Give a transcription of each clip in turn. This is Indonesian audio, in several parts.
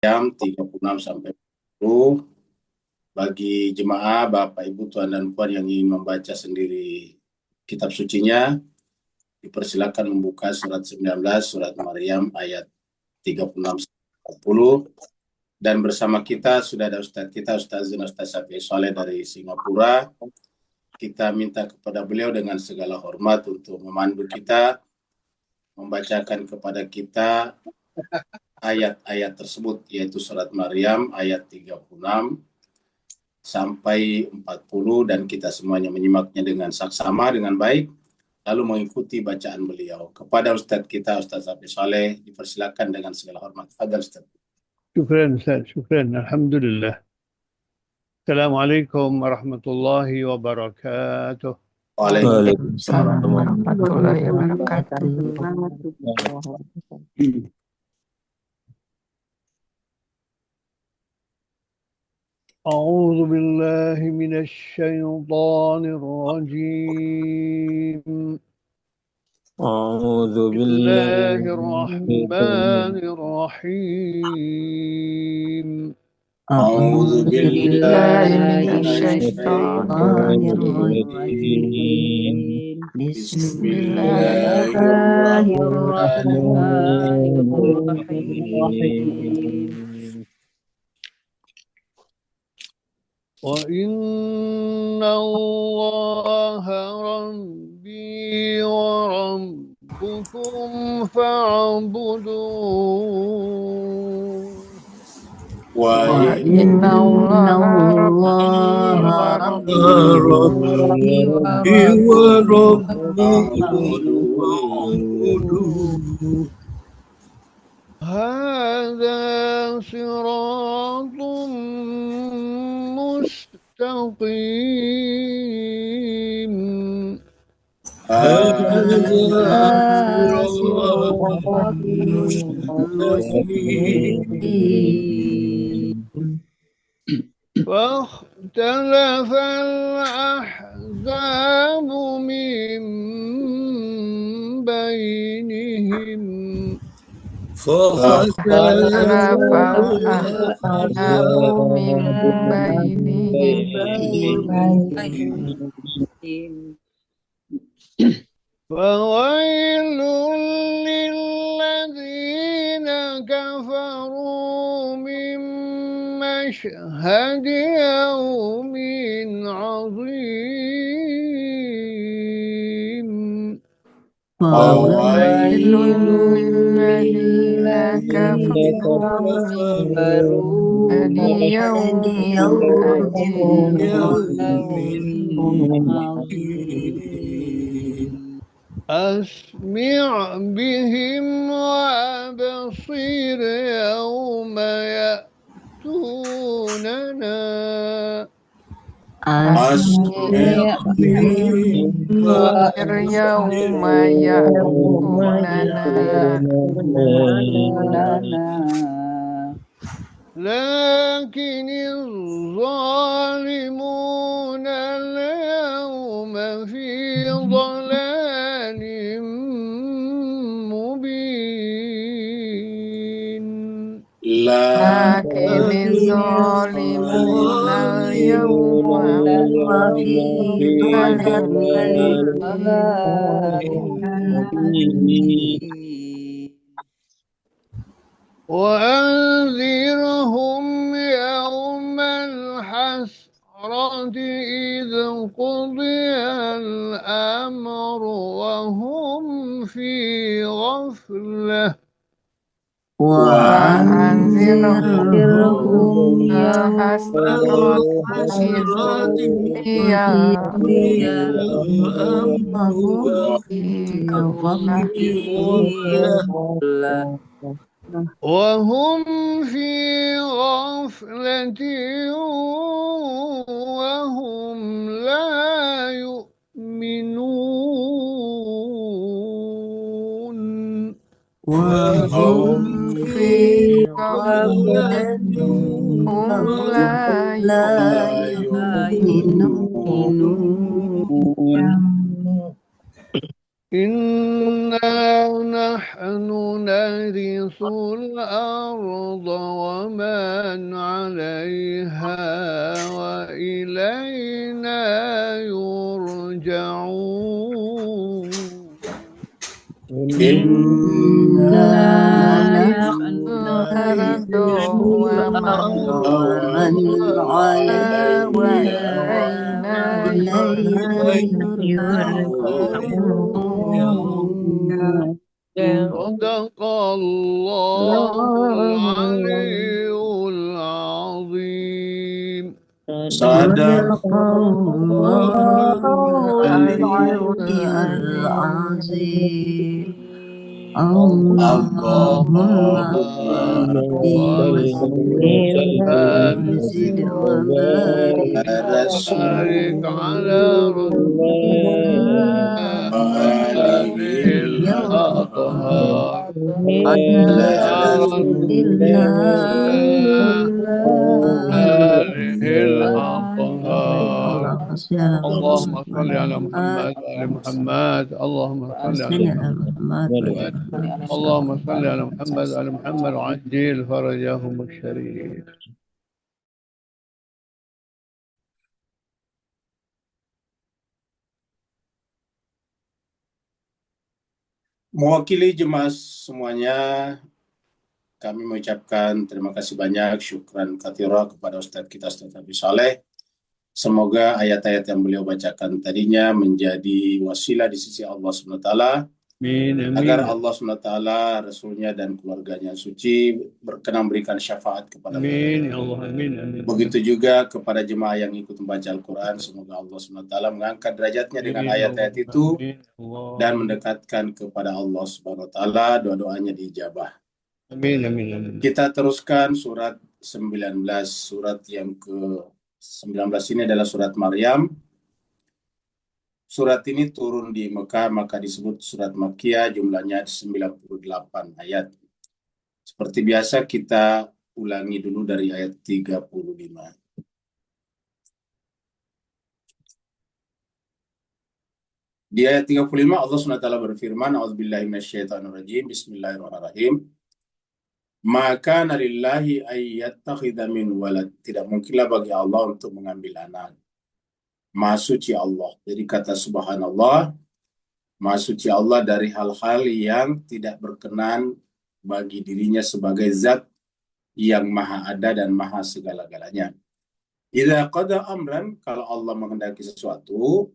jam 36 sampai 40. Bagi jemaah, Bapak, Ibu, Tuan dan Puan yang ingin membaca sendiri kitab sucinya, dipersilakan membuka surat 19, surat Maryam ayat 36 sampai 40. Dan bersama kita sudah ada Ustadz kita, Ustaz Zin Ustaz Syafi'i Soleh dari Singapura. Kita minta kepada beliau dengan segala hormat untuk memandu kita, membacakan kepada kita ayat-ayat tersebut, yaitu surat Maryam ayat 36 sampai 40, dan kita semuanya menyimaknya dengan saksama, dengan baik, lalu mengikuti bacaan beliau. Kepada Ustadz kita, Ustaz Syafi'i Soleh, dipersilakan dengan segala hormat. Fadal Ustaz. Syukran Ustaz, syukran. Alhamdulillah. Assalamualaikum warahmatullahi wabarakatuh. Waalaikumsalam warahmatullahi wabarakatuh. أعوذ بالله من الشيطان الرجيم. أعوذ بسم الله بالله الرحمن الرحيم. أعوذ بالله من من الشيطان الشيطان الرجيم. بسم الله الرحمن الرحيم. وإن الله ربي وربكم فاعبدوه. وإن الله ربي وربكم هذا صراط مستقيم. فاختلف الأحزاب من بينهم. فويل للذين كفروا من مشهد يوم عظيم. وويل للذين كفروا من يوم عظيم. أسمع بهم وأبصر يوم يأتوننا. أسمع بهم وأبصر يوم يأتوننا. لكن الظالمون اليوم في ضلال مبين. لكن الظالمون اليوم في ضلال مبين. وأنذرهم يوم الحسرة إذ قضي الأمر وهم في غفلة. وأنذرهم الحسرة إذ قضي الأمر وهم في غفلة وهم لا يؤمنون. وهم في غفلة هم لا يؤمنون. إنا نحن نرث الأرض ومن عليها وإلينا يرجعون إنا نحن الأرض ومن ومن عليها وإلينا يرجعون صدق الله العلي العظيم صدق الله العلي العظيم. اللهم زد وبارك على رسول بارك على رسول الله وآله الأطهار على على رسول رسول الله آله الأطهار. اللهم صل على محمد وآل محمد. اللهم صل على محمد. اللهم صل على محمد وآل محمد وعجل فرجهم الشريف. Mewakili jemaah semuanya, kami mengucapkan terima kasih banyak, syukran katsira kepada Ustadz kita, Ustadz Habib Saleh. Semoga ayat-ayat yang beliau bacakan tadinya menjadi wasilah di sisi Allah SWT, agar Allah SWT, Rasulnya dan keluarganya suci berkenan berikan syafaat kepada Amin ya Allah, amin, amin. Begitu juga kepada jemaah yang ikut membaca Al-Quran, semoga Allah SWT mengangkat derajatnya dengan ayat-ayat itu dan mendekatkan kepada Allah SWT, doa-doanya diijabah. Amin, amin, amin. Kita teruskan surat 19. Surat yang ke-19 ini adalah surat Maryam. Surat ini turun di Mekah, maka disebut surat Makkiyah, jumlahnya 98 ayat. Seperti biasa kita ulangi dulu dari ayat 35. Di ayat 35 Allah SWT berfirman, A'udzubillahi minasyaitonirrajim, Bismillahirrahmanirrahim. Maka nalillahi ayyattakhidha min walad. Tidak mungkinlah bagi Allah untuk mengambil anak. Maha suci Allah. Jadi kata subhanallah, maha suci Allah dari hal-hal yang tidak berkenan bagi dirinya sebagai zat yang maha ada dan maha segala-galanya. Idza qada amran, kalau Allah menghendaki sesuatu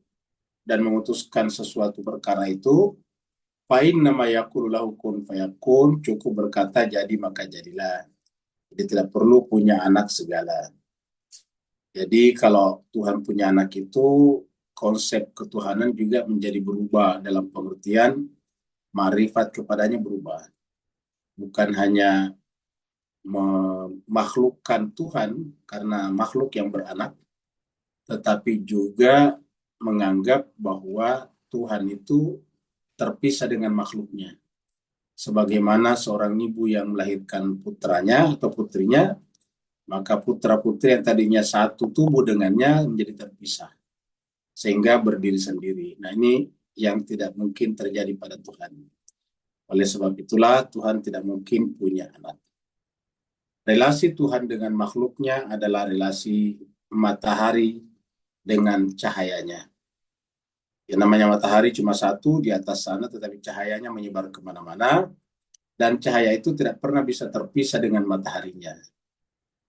dan memutuskan sesuatu perkara itu, fa innama yaqulu lahu kun fayakun, cukup berkata jadi maka jadilah. Jadi tidak perlu punya anak segala. Jadi kalau Tuhan punya anak itu, konsep ketuhanan juga menjadi berubah dalam pengertian ma'rifat kepadanya berubah. Bukan hanya memakhlukkan Tuhan karena makhluk yang beranak, tetapi juga menganggap bahwa Tuhan itu terpisah dengan makhluknya. Sebagaimana seorang ibu yang melahirkan putranya atau putrinya, maka putra-putri yang tadinya satu tubuh dengannya menjadi terpisah, sehingga berdiri sendiri. Nah, ini yang tidak mungkin terjadi pada Tuhan. Oleh sebab itulah Tuhan tidak mungkin punya anak. Relasi Tuhan dengan makhluknya adalah relasi matahari dengan cahayanya. Yang namanya matahari cuma satu di atas sana, tetapi cahayanya menyebar kemana-mana, dan cahaya itu tidak pernah bisa terpisah dengan mataharinya.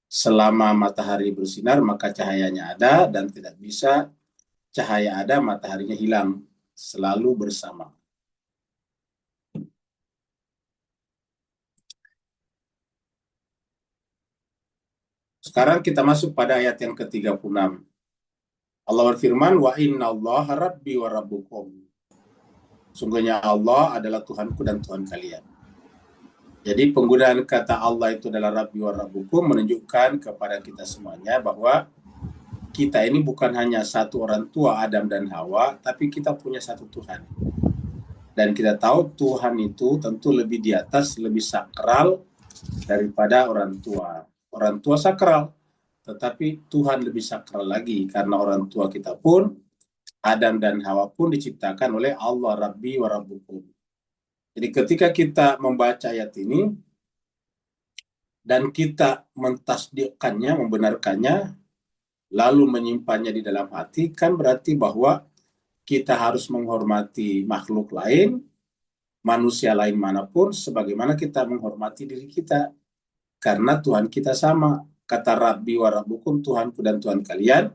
Selama matahari bersinar, maka cahayanya ada, dan tidak bisa cahaya ada, mataharinya hilang, selalu bersama. Sekarang kita masuk pada ayat yang ke-36. Allah berfirman, wa inna allaha rabbi wa rabbukum. Sungguhnya Allah adalah Tuhanku dan Tuhan kalian. Jadi penggunaan kata Allah itu adalah rabbi wa rabbukum menunjukkan kepada kita semuanya bahwa kita ini bukan hanya satu orang tua, Adam dan Hawa, tapi kita punya satu Tuhan. Dan kita tahu Tuhan itu tentu lebih di atas, lebih sakral daripada orang tua. Orang tua sakral, tetapi Tuhan lebih sakral lagi, karena orang tua kita pun Adam dan Hawa pun diciptakan oleh Allah, Rabbi wa Rabbukum. Jadi ketika kita membaca ayat ini dan kita mentasdikkannya, membenarkannya, lalu menyimpannya di dalam hati, kan berarti bahwa kita harus menghormati makhluk lain, manusia lain manapun, sebagaimana kita menghormati diri kita. Karena Tuhan kita sama. Kata Rabbi wa Rabbukum, Tuhanku dan Tuhan kalian,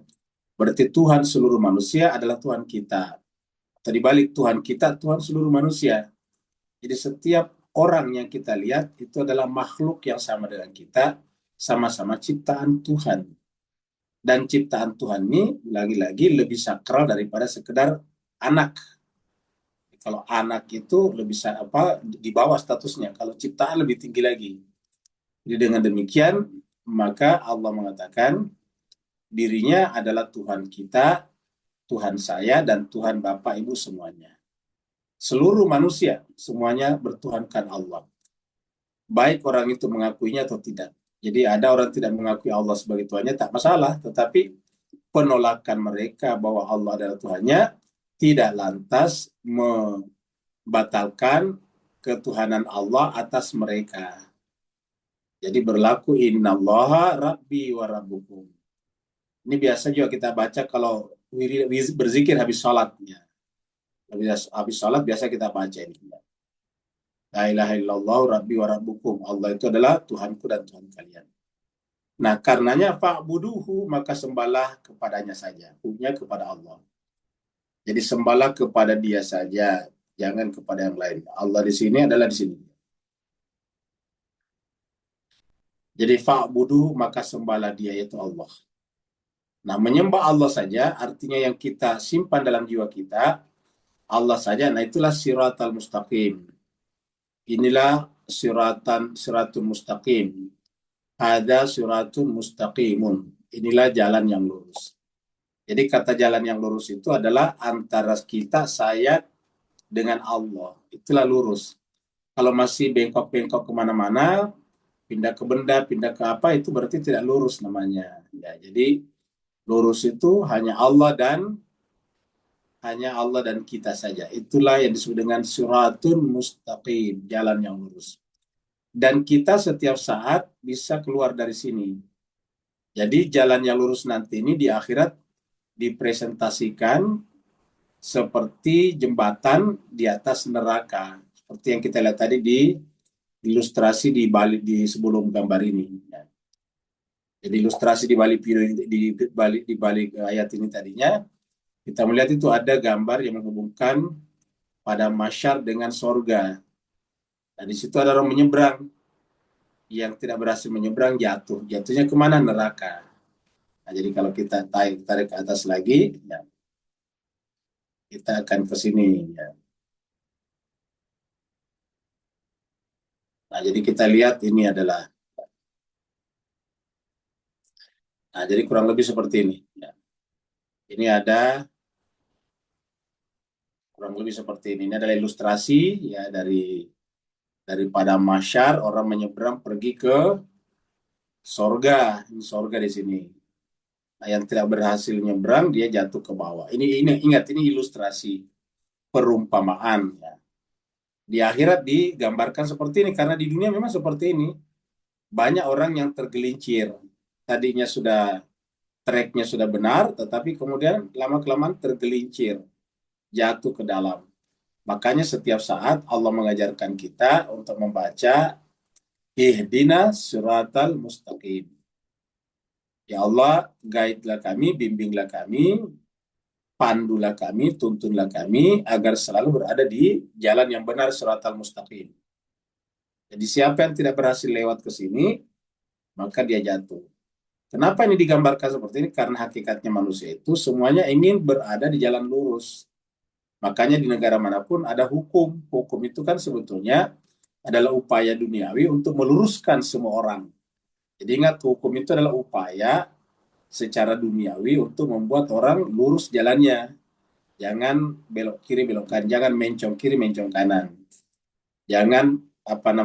berarti Tuhan seluruh manusia adalah Tuhan kita. Atau dibalik, Tuhan kita, Tuhan seluruh manusia. Jadi setiap orang yang kita lihat itu adalah makhluk yang sama dengan kita, sama-sama ciptaan Tuhan. Dan ciptaan Tuhan ini lagi-lagi lebih sakral daripada sekedar anak. Kalau anak itu lebih di bawah statusnya, kalau ciptaan lebih tinggi lagi. Jadi dengan demikian, maka Allah mengatakan dirinya adalah Tuhan kita, Tuhan saya, dan Tuhan Bapak Ibu semuanya. Seluruh manusia semuanya bertuhankan Allah. Baik orang itu mengakuinya atau tidak. Jadi ada orang tidak mengakui Allah sebagai Tuhannya, tak masalah. Tetapi penolakan mereka bahwa Allah adalah Tuhannya tidak lantas membatalkan ketuhanan Allah atas mereka. Jadi berlaku innallaha rabbi wa rabbukum. Ini biasa juga kita baca kalau berzikir habis sholatnya. Habis sholat biasa kita baca ini. La ilaha illallah rabbi wa rabbukum. Allah itu adalah Tuhanku dan Tuhan kalian. Nah, karenanya fa'buduhu, maka sembahlah kepadanya saja. Punya kepada Allah. Jadi sembahlah kepada Dia saja, jangan kepada yang lain. Allah di sini adalah di sini. Jadi fa'buduhu, maka sembahlah Dia, yaitu Allah. Nah, menyembah Allah saja artinya yang kita simpan dalam jiwa kita Allah saja. Nah, itulah siratal mustaqim. Inilah siratun mustaqim. Ada siratun mustaqimun. Inilah jalan yang lurus. Jadi kata jalan yang lurus itu adalah antara kita, saya, dengan Allah. Itulah lurus. Kalau masih bengkok-bengkok kemana-mana, pindah ke benda, pindah ke apa, itu berarti tidak lurus namanya. Ya, jadi lurus itu hanya Allah dan kita saja. Itulah yang disebut dengan siratun mustaqim, jalan yang lurus. Dan kita setiap saat bisa keluar dari sini. Jadi jalan yang lurus nanti ini di akhirat dipresentasikan seperti jembatan di atas neraka. Seperti yang kita lihat tadi di ilustrasi di sebelum gambar ini. Jadi ilustrasi di balik ayat ini tadinya, kita melihat itu ada gambar yang menghubungkan pada masyar dengan sorga. Dan di situ ada orang menyeberang. Yang tidak berhasil menyeberang jatuh. Jatuhnya kemana? Neraka. Nah, jadi kalau kita tarik ke atas lagi, ya, kita akan ke sini. Ya. Nah, jadi kita lihat ini adalah. Nah, jadi kurang lebih seperti ini. Ya. Ini ada kurang lebih seperti ini. Ini adalah ilustrasi ya daripada masyar, orang menyeberang pergi ke sorga. Ini sorga di sini. Nah, yang tidak berhasil nyebrang dia jatuh ke bawah. Ini ingat, ini ilustrasi perumpamaan. Ya. Di akhirat digambarkan seperti ini karena di dunia memang seperti ini. Banyak orang yang tergelincir. Tadinya tracknya sudah benar, tetapi kemudian lama-kelamaan tergelincir, jatuh ke dalam. Makanya setiap saat Allah mengajarkan kita untuk membaca Ihdina siratal mustaqim. Ya Allah, guide-lah kami, bimbinglah kami, pandulah kami, tuntunlah kami, agar selalu berada di jalan yang benar, siratal mustaqim. Jadi siapa yang tidak berhasil lewat ke sini, maka dia jatuh. Kenapa ini digambarkan seperti ini? Karena hakikatnya manusia itu semuanya ingin berada di jalan lurus. Makanya di negara manapun ada hukum. Hukum itu kan sebetulnya adalah upaya duniawi untuk meluruskan semua orang. Jadi ingat, hukum itu adalah upaya secara duniawi untuk membuat orang lurus jalannya. Jangan belok kiri, belok kanan. Jangan mencong kiri, mencong kanan. Jangan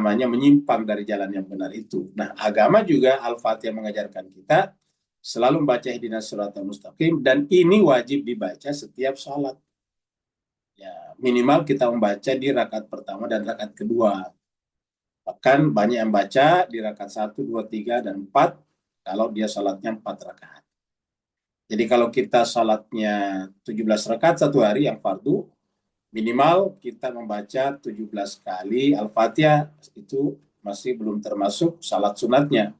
menyimpang dari jalan yang benar itu. Nah, agama juga Al-Fatihah mengajarkan kita selalu membaca ihdinas siratal mustaqim, dan ini wajib dibaca setiap salat. Ya, minimal kita membaca di rakaat pertama dan rakaat kedua. Bahkan banyak yang baca di rakaat 1, 2, 3, dan 4 kalau dia salatnya 4 rakaat. Jadi kalau kita salatnya 17 rakaat satu hari yang fardu, minimal kita membaca 17 kali Al-Fatihah, itu masih belum termasuk salat sunatnya.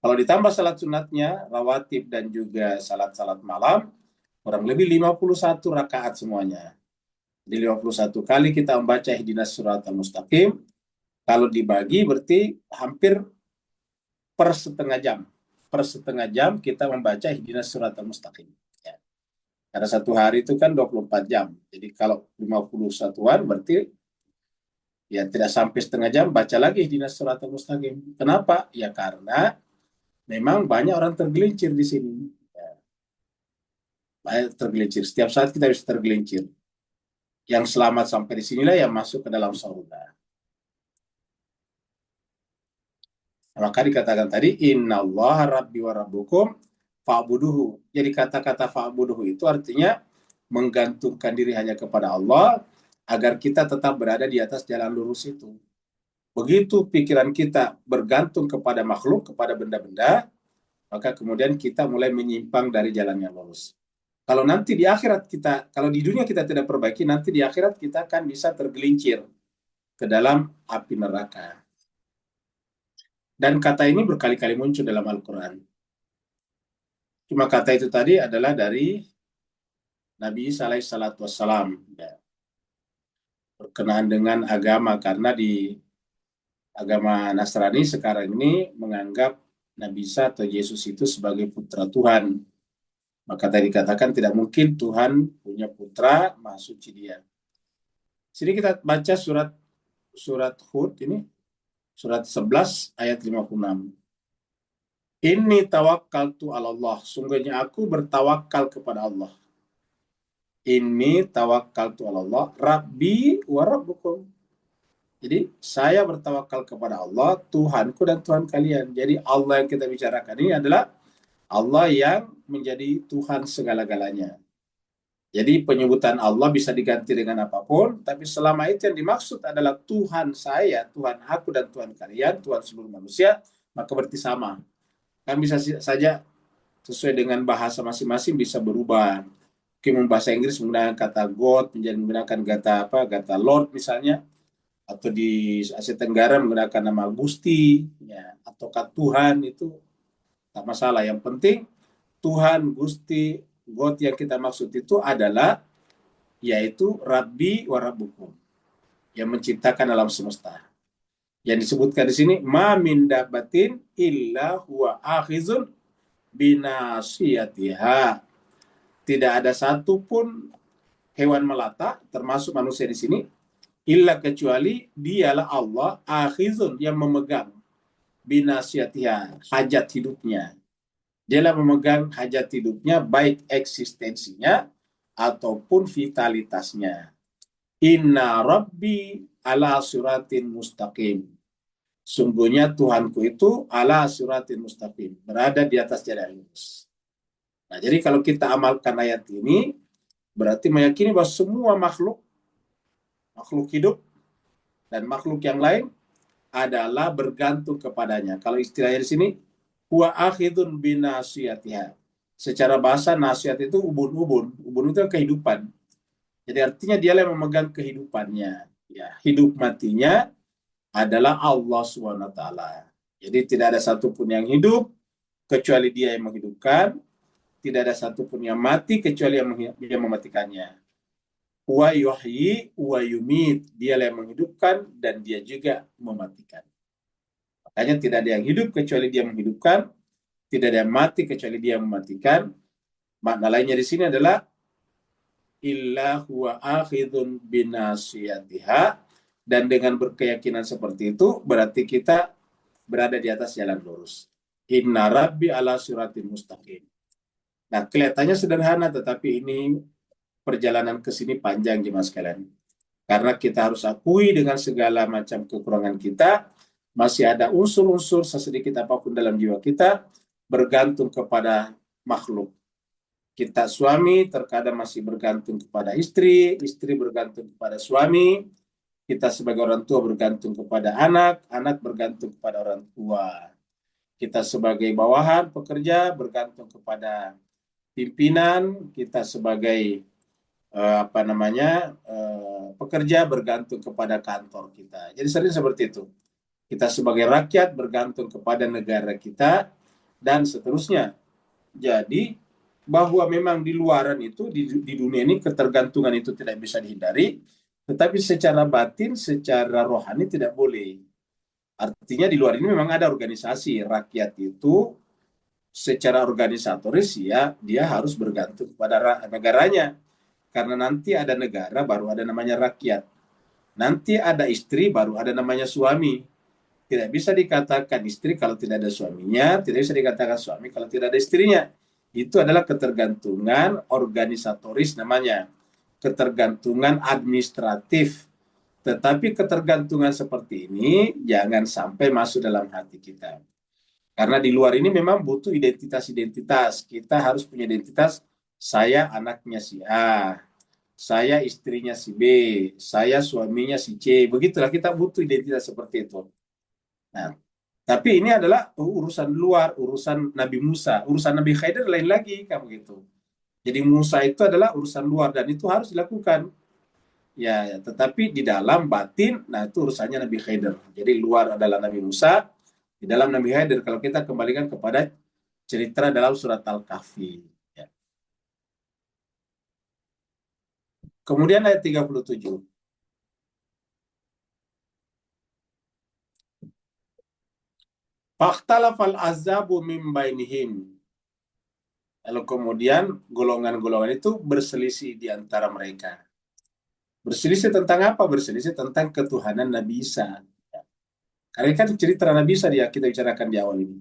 Kalau ditambah salat sunatnya, rawatib dan juga salat-salat malam, kurang lebih 51 rakaat semuanya. Di 51 kali kita membaca ihdinas siratal mustaqim, kalau dibagi berarti hampir per setengah jam. Per setengah jam kita membaca ihdinas siratal mustaqim. Ya. Karena satu hari itu kan 24 jam. Jadi kalau 51-an berarti ya tidak sampai setengah jam baca lagi ihdinas siratal mustaqim. Kenapa? Ya karena memang banyak orang tergelincir di sini. Ya. Banyak tergelincir. Setiap saat kita bisa tergelincir. Yang selamat sampai di sinilah yang masuk ke dalam surga. Maka dikatakan tadi, innallaha rabbi wa rabbukum fa'buduhu. Jadi kata-kata fa'buduhu itu artinya menggantungkan diri hanya kepada Allah agar kita tetap berada di atas jalan lurus itu. Begitu pikiran kita bergantung kepada makhluk, kepada benda-benda, maka kemudian kita mulai menyimpang dari jalan yang lurus. Kalau nanti di akhirat kita, kalau di dunia kita tidak perbaiki, nanti di akhirat kita akan bisa tergelincir ke dalam api neraka. Dan kata ini berkali-kali muncul dalam Al-Quran. Cuma kata itu tadi adalah dari Nabi Isa alaihissalatu wassalam. Ya. Berkenaan dengan agama, karena di agama Nasrani sekarang ini menganggap Nabi Isa atau Yesus itu sebagai putra Tuhan. Maka tadi dikatakan tidak mungkin Tuhan punya putra, maha suci dia. Sini kita baca surat Hud ini, surat 11 ayat 56. Inni tawakkaltu ala Allah. Sungguhnya aku bertawakal kepada Allah. Inni tawakkaltu ala Allah, Rabbi wa Rabbukum. Jadi saya bertawakal kepada Allah, Tuhanku dan Tuhan kalian. Jadi Allah yang kita bicarakan ini adalah Allah yang menjadi Tuhan segala-galanya. Jadi penyebutan Allah bisa diganti dengan apapun, tapi selama itu yang dimaksud adalah Tuhan saya, Tuhan aku dan Tuhan kalian, Tuhan seluruh manusia, maka berarti sama. Kan bisa saja sesuai dengan bahasa masing-masing bisa berubah. Mungkin bahasa Inggris menggunakan kata God, menjadi menggunakan kata Lord misalnya, atau di Asia Tenggara menggunakan nama Gusti, ya, ataukah Tuhan, itu tak masalah. Yang penting Tuhan, Gusti, God yang kita maksud itu adalah yaitu Rabbi wa Rabbukum, yang menciptakan alam semesta. Yang disebutkan di sini, ma min dabbatin illa huwa akhizun binasiyatiha. Tidak ada satupun hewan melata, termasuk manusia di sini, illa kecuali dialah Allah akhizun, yang memegang binasiyatiha, hajat hidupnya. Dialah memegang hajat hidupnya, baik eksistensinya ataupun vitalitasnya. Inna Rabbi ala siratin mustaqim. Sungguhnya Tuhanku itu ala siratin mustaqim, berada di atas jalan lurus. Nah, jadi kalau kita amalkan ayat ini, berarti meyakini bahwa semua makhluk hidup dan makhluk yang lain adalah bergantung kepadanya. Kalau istilahnya di sini, huwa akhidun binasiyatiha. Secara bahasa nasihat itu ubun-ubun. Ubun itu kehidupan. Jadi artinya dia yang memegang kehidupannya. Ya, hidup matinya adalah Allah SWT. Jadi tidak ada satupun yang hidup kecuali dia yang menghidupkan. Tidak ada satupun yang mati kecuali yang mematikannya. Wa yuhyi wa yumit. Dia yang menghidupkan dan dia juga mematikan. Makanya tidak ada yang hidup kecuali dia menghidupkan, tidak ada yang mati kecuali dia mematikan. Makna lainnya di sini adalah illa huwa akhidun binasiyatiha, dan dengan berkeyakinan seperti itu berarti kita berada di atas jalan lurus. Inna Rabbi ala siratin mustaqim. Nah, kelihatannya sederhana, tetapi ini perjalanan ke sini panjang jemaah sekalian. Karena kita harus akui dengan segala macam kekurangan kita, masih ada unsur-unsur sesedikit apapun dalam jiwa kita bergantung kepada makhluk. Kita suami terkadang masih bergantung kepada istri, istri bergantung kepada suami, kita sebagai orang tua bergantung kepada anak, anak bergantung kepada orang tua. Kita sebagai bawahan pekerja bergantung kepada pimpinan, kita sebagai pekerja bergantung kepada kantor kita. Jadi sering seperti itu. Kita sebagai rakyat bergantung kepada negara kita dan seterusnya. Jadi bahwa memang di luaran itu di dunia ini ketergantungan itu tidak bisa dihindari, tetapi secara batin, secara rohani tidak boleh. Artinya di luar ini memang ada organisasi rakyat itu secara organisatoris ya dia harus bergantung kepada negaranya. Karena nanti ada negara baru ada namanya rakyat. Nanti ada istri baru ada namanya suami. Tidak bisa dikatakan istri kalau tidak ada suaminya, tidak bisa dikatakan suami kalau tidak ada istrinya. Itu adalah ketergantungan organisatoris namanya. Ketergantungan administratif. Tetapi ketergantungan seperti ini jangan sampai masuk dalam hati kita. Karena di luar ini memang butuh identitas-identitas. Kita harus punya identitas, saya anaknya si A, saya istrinya si B, saya suaminya si C. Begitulah kita butuh identitas seperti itu. Nah, tapi ini adalah urusan luar, urusan Nabi Musa. Urusan Nabi Khidir lain lagi, kamu gitu. Jadi Musa itu adalah urusan luar dan itu harus dilakukan. Ya, tetapi di dalam batin, nah itu urusannya Nabi Khidir. Jadi luar adalah Nabi Musa, di dalam Nabi Khidir kalau kita kembalikan kepada cerita dalam surat Al-Kahfi. Ya. Kemudian ayat 37. Faktalafal azabu mim bainihim. Lalu kemudian golongan-golongan itu berselisih di antara mereka. Berselisih tentang apa? Berselisih tentang ketuhanan Nabi Isa. Karena kan cerita Nabi Isa kita bicarakan di awal ini.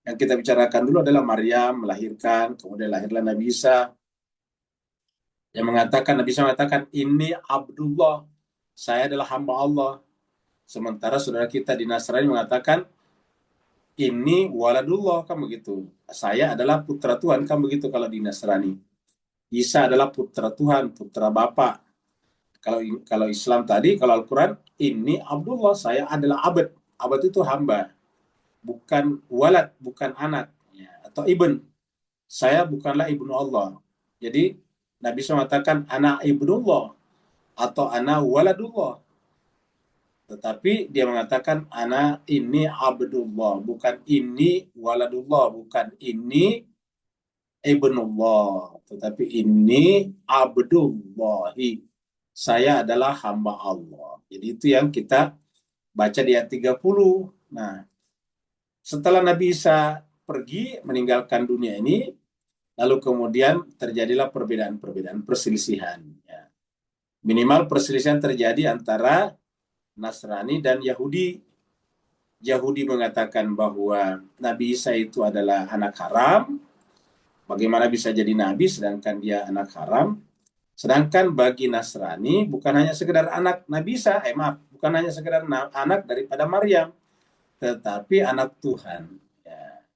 Yang kita bicarakan dulu adalah Maryam melahirkan, kemudian lahirlah Nabi Isa. Yang mengatakan, Nabi Isa mengatakan, ini Abdullah, saya adalah hamba Allah. Sementara saudara kita di Nasrani mengatakan, ini waladullah, kan begitu. Saya adalah putra Tuhan, kan begitu kalau di Nasrani. Isa adalah putra Tuhan, putra Bapa. Kalau Islam tadi, kalau Al-Quran, ini Abdullah, saya adalah abad. Abad itu hamba. Bukan walad, bukan anak. Ya, atau ibn. Saya bukanlah ibnu Allah. Jadi, Nabi SAW mengatakan, anak ibnullah. Atau anak waladullah. Tetapi dia mengatakan ana ini abdullah, bukan ini waladullah, bukan ini ibnullah, tetapi ini abdullahi. Saya adalah hamba Allah. Jadi itu yang kita baca di ayat 30. Nah, setelah Nabi Isa pergi meninggalkan dunia ini, lalu kemudian terjadilah perbedaan-perbedaan, perselisihan. Ya. Minimal perselisihan terjadi antara Nasrani dan Yahudi. Yahudi mengatakan bahwa Nabi Isa itu adalah anak haram. Bagaimana bisa jadi nabi sedangkan dia anak haram? Sedangkan bagi Nasrani bukan hanya sekedar anak Nabi Isa, bukan hanya sekedar anak daripada Maryam, tetapi anak Tuhan. Ya.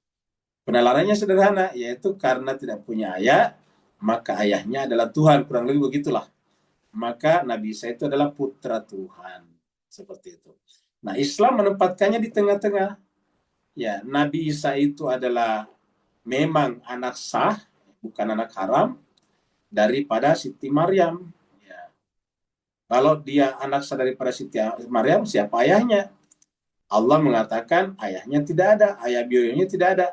Penalarannya sederhana, yaitu karena tidak punya ayah, maka ayahnya adalah Tuhan. Kurang lebih begitulah. Maka Nabi Isa itu adalah putra Tuhan. Seperti itu. Nah, Islam menempatkannya di tengah-tengah. Ya, Nabi Isa itu adalah memang anak sah, bukan anak haram, daripada Siti Maryam. Ya. Kalau dia anak sah daripada Siti Maryam, siapa ayahnya? Allah mengatakan ayahnya tidak ada, ayah biologisnya tidak ada.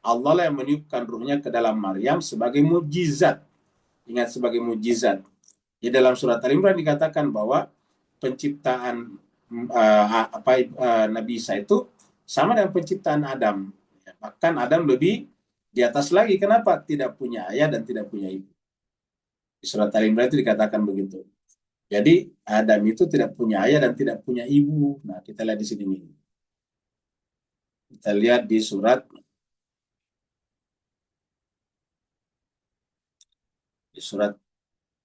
Allah lah yang meniupkan ruhnya ke dalam Maryam sebagai mujizat. Ingat, sebagai mujizat. Di dalam surat Al-Imran dikatakan bahwa penciptaan Nabi Isa itu sama dengan penciptaan Adam. Bahkan Adam lebih di atas lagi. Kenapa? Tidak punya ayah dan tidak punya ibu. Di surat Al-Imran itu dikatakan begitu. Jadi Adam itu tidak punya ayah dan tidak punya ibu. Nah, kita lihat di sini nih. Kita lihat di surat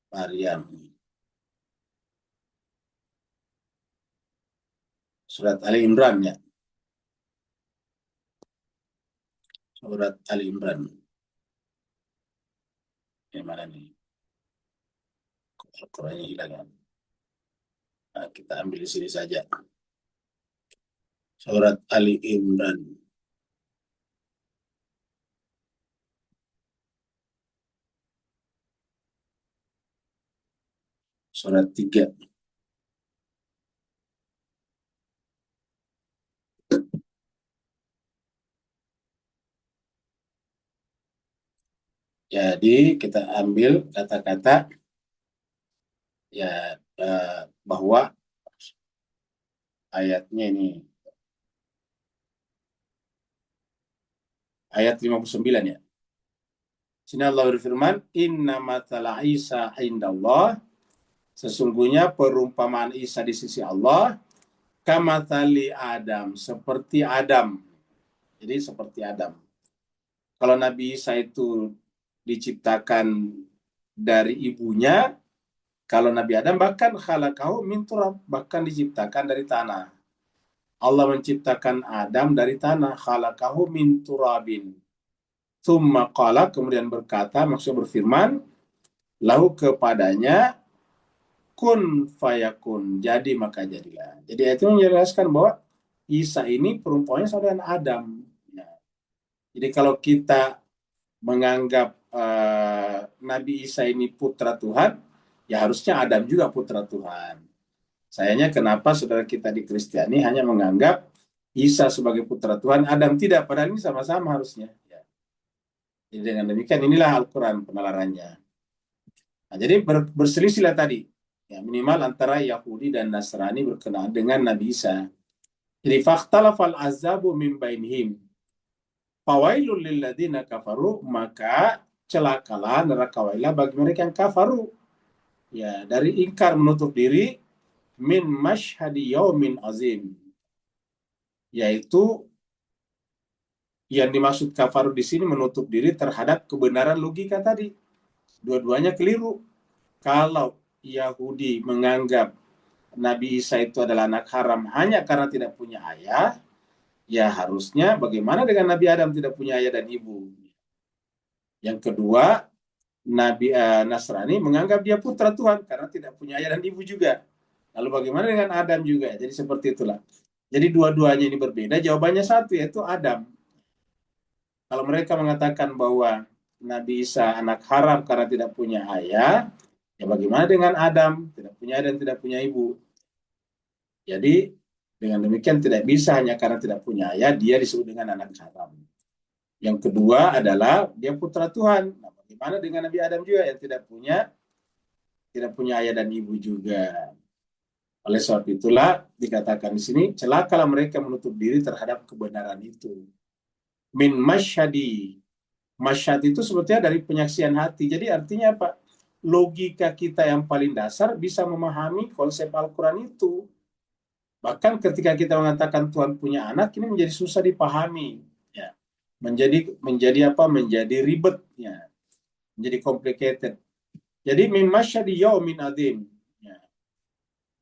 Maryam. Surat Ali Imran ya. Surat Ali Imran. Yang mana nih? Al-Qurannya hilang ya. Nah, kita ambil di sini saja. Surat Ali Imran. Surat 3. Jadi kita ambil kata-kata ya bahwa ayatnya ini ayat 59 ya. Sini Allah berfirman, "Inna matala Isa indallah." Sesungguhnya perumpamaan Isa di sisi Allah kamatali Adam, seperti Adam. Jadi seperti Adam. Kalau Nabi Isa itu diciptakan dari ibunya, kalau Nabi Adam bahkan khalaqahu min turab, bahkan diciptakan dari tanah. Allah menciptakan Adam dari tanah, khalaqahu min turabin. Tsumma qala, kemudian berkata, maksud berfirman, lahu kepadanya, kun fayakun, jadi maka jadilah. Jadi itu menjelaskan bahwa Isa ini perumpamannya saudara Adam. Ya. Jadi kalau kita menganggap Nabi Isa ini putra Tuhan, ya harusnya Adam juga putra Tuhan. Sayangnya kenapa saudara kita di Kristiani hanya menganggap Isa sebagai putra Tuhan, Adam tidak, padahal ini sama-sama harusnya. Ya. Jadi dengan demikian inilah Al-Quran penalarannya. Nah, jadi berselisihlah tadi, ya, minimal antara Yahudi dan Nasrani berkenaan dengan Nabi Isa. Jadi fakhtalafal azabu min bainihim. Fawailul lilladzina kafaru, maka celakalah neraka wailah bagi mereka yang kafaru. Ya, dari ingkar menutup diri min masyhadi yaumin azim. Yaitu yang dimaksud kafaru di sini menutup diri terhadap kebenaran logika tadi. Dua-duanya keliru. Kalau Yahudi menganggap Nabi Isa itu adalah anak haram hanya karena tidak punya ayah, ya harusnya bagaimana dengan Nabi Adam tidak punya ayah dan ibu. Yang kedua, Nabi Nasrani menganggap dia putra Tuhan karena tidak punya ayah dan ibu juga. Lalu bagaimana dengan Adam juga? Jadi seperti itulah. Jadi dua-duanya ini berbeda, jawabannya satu, yaitu Adam. Kalau mereka mengatakan bahwa Nabi Isa anak haram karena tidak punya ayah, ya bagaimana dengan Adam? Tidak punya ayah dan tidak punya ibu. Jadi dengan demikian tidak bisa hanya karena tidak punya ayah, dia disebut dengan anak haram. Yang kedua adalah dia putra Tuhan. Nah, bagaimana dengan Nabi Adam juga yang tidak punya ayah dan ibu juga. Oleh sebab itulah dikatakan di sini, celakalah mereka menutup diri terhadap kebenaran itu. Min masyhadi. Masyhad itu sebetulnya dari penyaksian hati. Jadi artinya apa? Logika kita yang paling dasar bisa memahami konsep Al-Quran itu. Bahkan ketika kita mengatakan Tuhan punya anak, ini menjadi susah dipahami. Ya. Menjadi ribet. Ya. Menjadi complicated. Jadi min masyhadi yaumin adzim.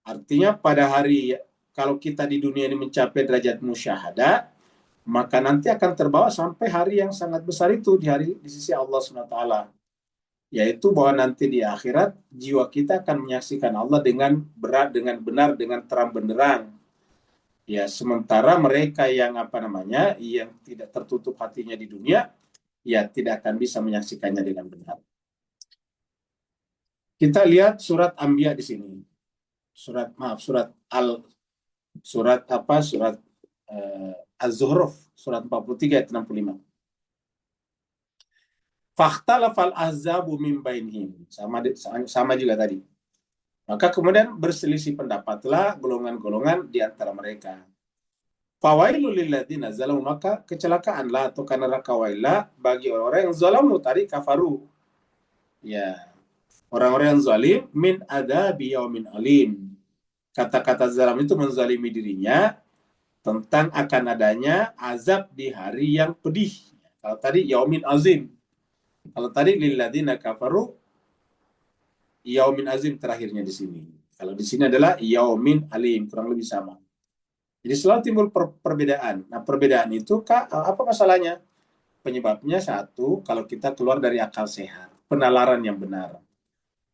Artinya pada hari, kalau kita di dunia ini mencapai derajat musyahadah, maka nanti akan terbawa sampai hari yang sangat besar itu, di sisi Allah SWT. Yaitu bahwa nanti di akhirat, jiwa kita akan menyaksikan Allah dengan benar, dengan terang benderang. Ya, sementara mereka yang yang tidak tertutup hatinya di dunia, ya tidak akan bisa menyaksikannya dengan benar. Kita lihat surat Anbiya di sini. Surat Az-Zuhruf, surat 43 ayat 65. Fakhtalafal ahzabu min bainihim. Sama juga tadi. Maka kemudian berselisih pendapatlah golongan-golongan di antara mereka. Fawailul lilladzina zalamu, maka kecelakaanlah atau neraka wailah bagi orang-orang yang zalamu tadi kafaru. Ya. Orang-orang yang zalim min adabi yaumin alim. Kata-kata zalam itu menzalimi dirinya tentang akan adanya azab di hari yang pedih. Kalau tadi yaumin azim. Kalau tadi lilladzina kafaru yaumin azim terakhirnya di sini. Kalau di sini adalah yaumin alim, kurang lebih sama. Jadi selalu timbul perbedaan. Nah, perbedaan itu apa masalahnya? penyebabnya satu, kalau kita keluar dari akal sehat, penalaran yang benar.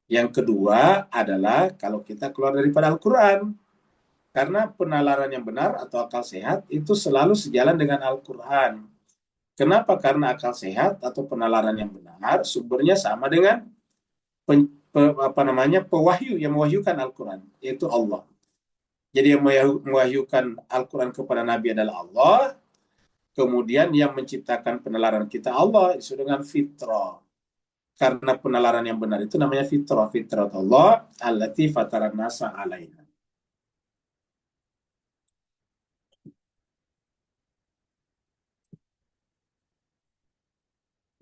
Yang kedua adalah kalau kita keluar daripada Al-Quran. Karena penalaran yang benar atau akal sehat itu selalu sejalan dengan Al-Quran. Kenapa? Karena akal sehat atau penalaran yang benar sumbernya sama dengan pewahyu yang mewahyukan Al-Quran, yaitu Allah. Jadi yang mewahyukan Al-Quran kepada Nabi adalah Allah, kemudian yang menciptakan penalaran kita Allah, itu dengan fitrah. Karena penalaran yang benar itu namanya fitrah, fitrah Allah allati fataran nasa alaiha.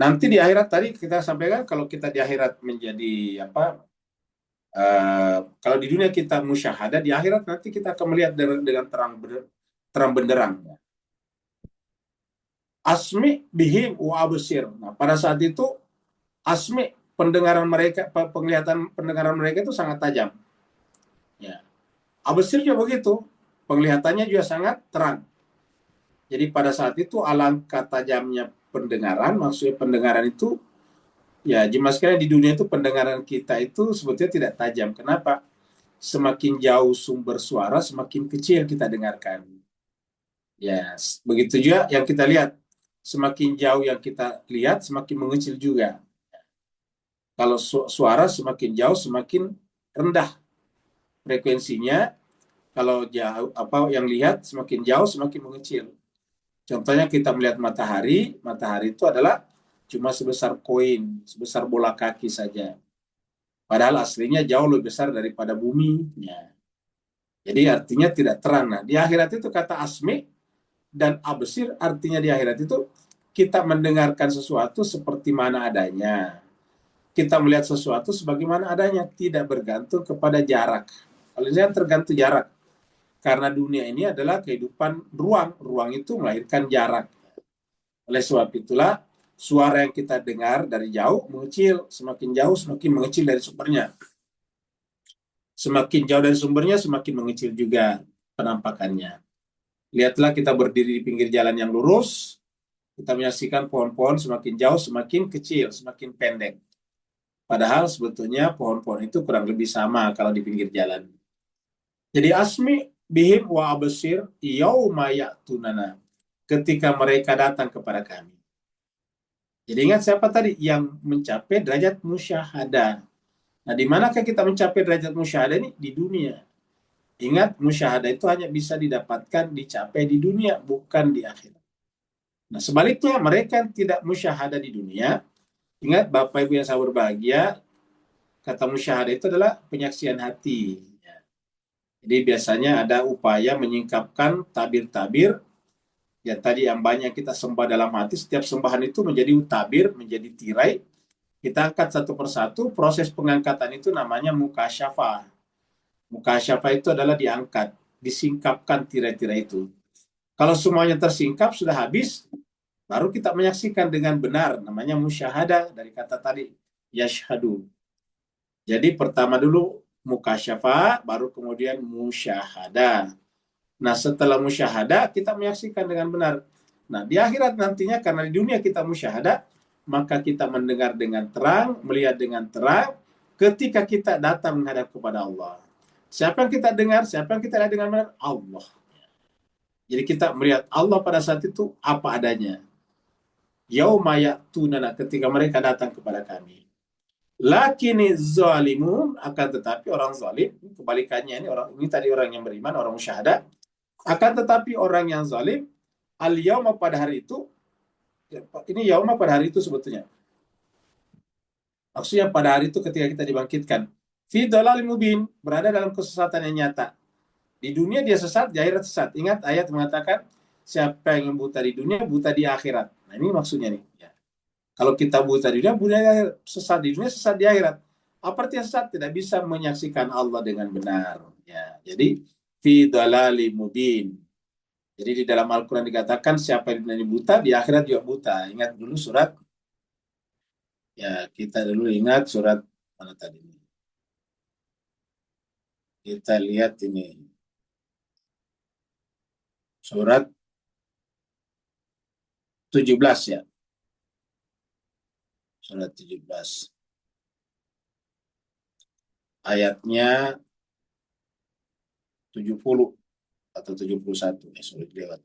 Nanti di akhirat tadi kita sampaikan kalau kita di akhirat menjadi apa? Kalau di dunia kita musyahadah, di akhirat nanti kita akan melihat dengan terang benderang. Asmi bihim wa absir. Nah, pada saat itu asmi pendengaran mereka, penglihatan pendengaran mereka itu sangat tajam. Ya. Absir juga begitu, penglihatannya juga sangat terang. Jadi pada saat itu alangkah tajamnya pendengaran, maksudnya pendengaran itu, ya jemaah sekalian, di dunia itu pendengaran kita itu sebetulnya tidak tajam. Kenapa? Semakin jauh sumber suara, semakin kecil kita dengarkan. Ya, begitu juga yang kita lihat. Semakin jauh yang kita lihat, semakin mengecil juga. Kalau suara semakin jauh, semakin rendah frekuensinya. Kalau jauh yang lihat semakin jauh, semakin mengecil. Contohnya kita melihat matahari, matahari itu adalah cuma sebesar koin, sebesar bola kaki saja. Padahal aslinya jauh lebih besar daripada bumi. Ya. Jadi artinya tidak terang. Nah, di akhirat itu kata asmi dan absir artinya di akhirat itu kita mendengarkan sesuatu seperti mana adanya. Kita melihat sesuatu sebagaimana adanya, tidak bergantung kepada jarak. Kalau ini tergantung jarak. Karena dunia ini adalah kehidupan ruang. Ruang itu melahirkan jarak. Oleh sebab itulah suara yang kita dengar dari jauh mengecil, semakin jauh semakin mengecil dari sumbernya. Semakin jauh dari sumbernya semakin mengecil juga penampakannya. Lihatlah kita berdiri di pinggir jalan yang lurus, kita menyaksikan pohon-pohon semakin jauh semakin kecil, semakin pendek. Padahal sebetulnya pohon-pohon itu kurang lebih sama kalau di pinggir jalan. Jadi asmi bihim wa absir yauma ya'tunana, ketika mereka datang kepada kami. Jadi ingat siapa tadi yang mencapai derajat musyahadah. Nah, di manakah kita mencapai derajat musyahadah ini? Di dunia. Ingat, musyahadah itu hanya bisa didapatkan, dicapai di dunia, bukan di akhirat. Nah, sebaliknya mereka yang tidak musyahadah di dunia, ingat Bapak Ibu yang saya berbahagia, kata musyahadah itu adalah penyaksian hati. Jadi biasanya ada upaya menyingkapkan tabir-tabir, ya tadi yang banyak kita sembah dalam hati, setiap sembahan itu menjadi tabir, menjadi tirai, kita angkat satu persatu, proses pengangkatan itu namanya mukasyafah. Mukasyafah itu adalah diangkat, disingkapkan tirai-tirai itu. Kalau semuanya tersingkap, sudah habis, baru kita menyaksikan dengan benar, namanya musyahadah, dari kata tadi, yashhadu. Jadi pertama dulu mukasyafah, baru kemudian musyahadah. Nah, setelah musyahadah, kita menyaksikan dengan benar. Nah, di akhirat nantinya, karena di dunia kita musyahadah, maka kita mendengar dengan terang, melihat dengan terang, ketika kita datang menghadap kepada Allah. Siapa yang kita dengar, siapa yang kita lihat dengan benar? Allah. Jadi kita melihat Allah pada saat itu apa adanya. Yauma ya'tunana, ketika mereka datang kepada kami. Lakini zalimun, akan tetapi orang zalim, kebalikannya ini tadi orang yang beriman, orang musyahadah, akan tetapi orang yang zalim, al-yauma, pada hari itu, ini yauma pada hari itu sebetulnya. Maksudnya pada hari itu ketika kita dibangkitkan. Fi dhalalin mubin, berada dalam kesesatan yang nyata. Di dunia dia sesat, di akhirat sesat. Ingat ayat mengatakan, siapa yang buta di dunia, buta di akhirat. Nah ini maksudnya nih. Ya. Kalau kita buta di dunia, buta di akhirat. Sesat di dunia, sesat di akhirat. Apa artinya sesat? Tidak bisa menyaksikan Allah dengan benar. Ya. Jadi, fi dhalalin mubin. Jadi di dalam Al-Quran dikatakan siapa yang buta, di akhirat juga buta. Ingat dulu surat, ya kita dulu ingat surat mana tadi? Kita lihat ini. Surat 17 ya. surat 17. Ayatnya 70 atau 71. Sorry, lewat.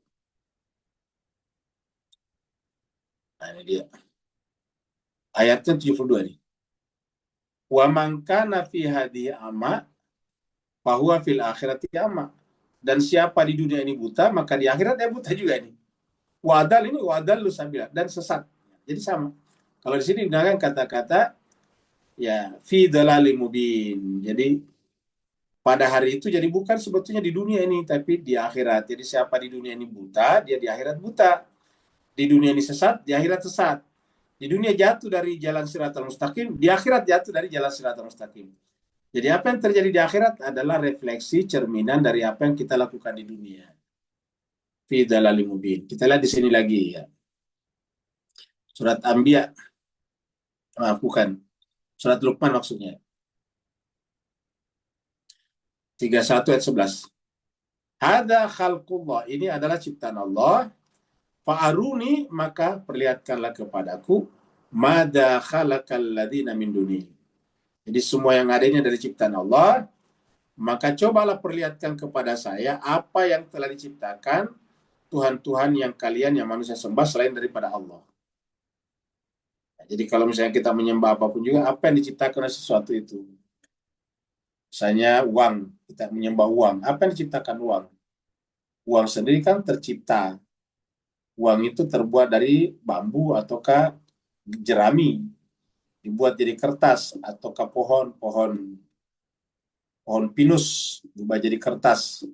Nah, ini dia. Ayatnya 72 nih. Wa man kana fi hadhihi ama fahuwa fil akhirati ama. Dan siapa di dunia ini buta, maka di akhirat dia buta juga ini. Wadal ini wadal lu sabila, dan sesat. Jadi sama. Kalau di sini digunakan kata-kata ya fi dalalil mubin. Jadi pada hari itu jadi bukan sebetulnya di dunia ini, tapi di akhirat. Jadi siapa di dunia ini buta, dia di akhirat buta. Di dunia ini sesat, di akhirat sesat. Di dunia jatuh dari jalan siratal mustaqim, di akhirat jatuh dari jalan siratal mustaqim. Jadi apa yang terjadi di akhirat adalah refleksi cerminan dari apa yang kita lakukan di dunia. Fi dalalil mubin. Kita lihat di sini lagi ya. Surat Anbiya. Bukan. Surat Luqman maksudnya. 31 ayat 11. Hada khalqullah. Ini adalah ciptaan Allah. Fa'aruni, maka perlihatkanlah kepadaku. Mada khalaqal ladina min duni. Jadi semua yang ada ini dari ciptaan Allah. Maka cobalah perlihatkan kepada saya apa yang telah diciptakan Tuhan-Tuhan yang kalian yang manusia sembah selain daripada Allah. Nah, jadi kalau misalnya kita menyembah apapun juga, apa yang diciptakan oleh sesuatu itu? Misalnya uang, kita menyembah uang. Apa yang diciptakan uang? Uang sendiri kan tercipta. Uang itu terbuat dari bambu ataukah jerami, dibuat jadi kertas ataukah pohon pinus dibuat jadi kertas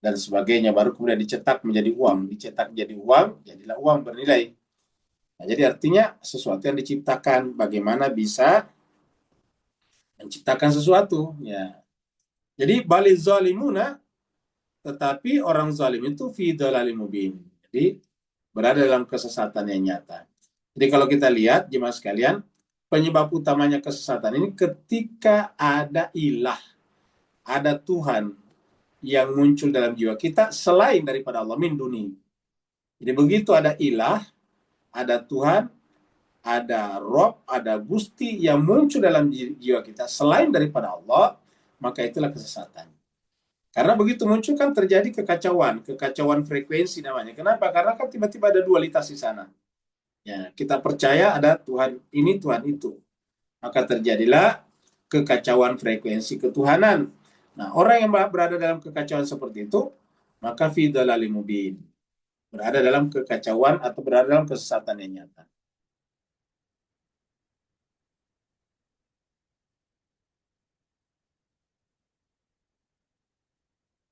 dan sebagainya, baru kemudian dicetak menjadi uang, dicetak jadi uang, jadilah uang bernilai. Nah, jadi artinya sesuatu yang diciptakan, bagaimana bisa menciptakan sesuatu ya. Jadi bali zalimuna, tetapi orang zalim itu fi dhalalin mubin. Jadi berada dalam kesesatan yang nyata. Jadi kalau kita lihat jemaah sekalian, penyebab utamanya kesesatan ini ketika ada ilah, ada Tuhan yang muncul dalam jiwa kita selain daripada Allah, min duni. Jadi begitu ada ilah, ada Tuhan, ada Rob, ada Gusti yang muncul dalam jiwa kita selain daripada Allah, maka itulah kesesatan. Karena begitu muncul kan terjadi kekacauan frekuensi namanya. Kenapa? Karena kan tiba-tiba ada dualitas di sana. Ya, kita percaya ada Tuhan ini, Tuhan itu. Maka terjadilah kekacauan frekuensi ketuhanan. Nah, orang yang berada dalam kekacauan seperti itu, maka fi dhalalin mubin. Berada dalam kekacauan atau berada dalam kesesatan yang nyata.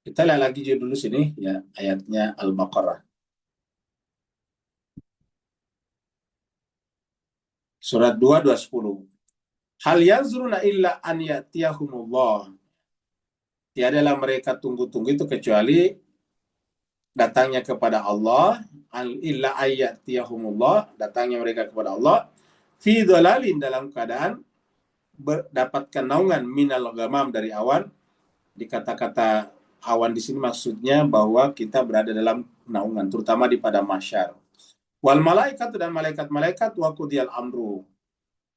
Kita lihat lagi dulu sini ya, ayatnya Al-Baqarah. Surat 2, 210. Hal yanzuruna illa an ya'tiyahumullah. Tiadalah mereka tunggu-tunggu itu kecuali datangnya kepada Allah, illa ayyatiyahumullah, datangnya mereka kepada Allah, fi dhalalin, dalam keadaan mendapatkan naungan, minal ghamam, dari awan. Di kata-kata awan di sini maksudnya bahwa kita berada dalam naungan, terutama di padang mahsyar. Wal malaikat, dan malaikat-malaikat, wa qudiyal amru.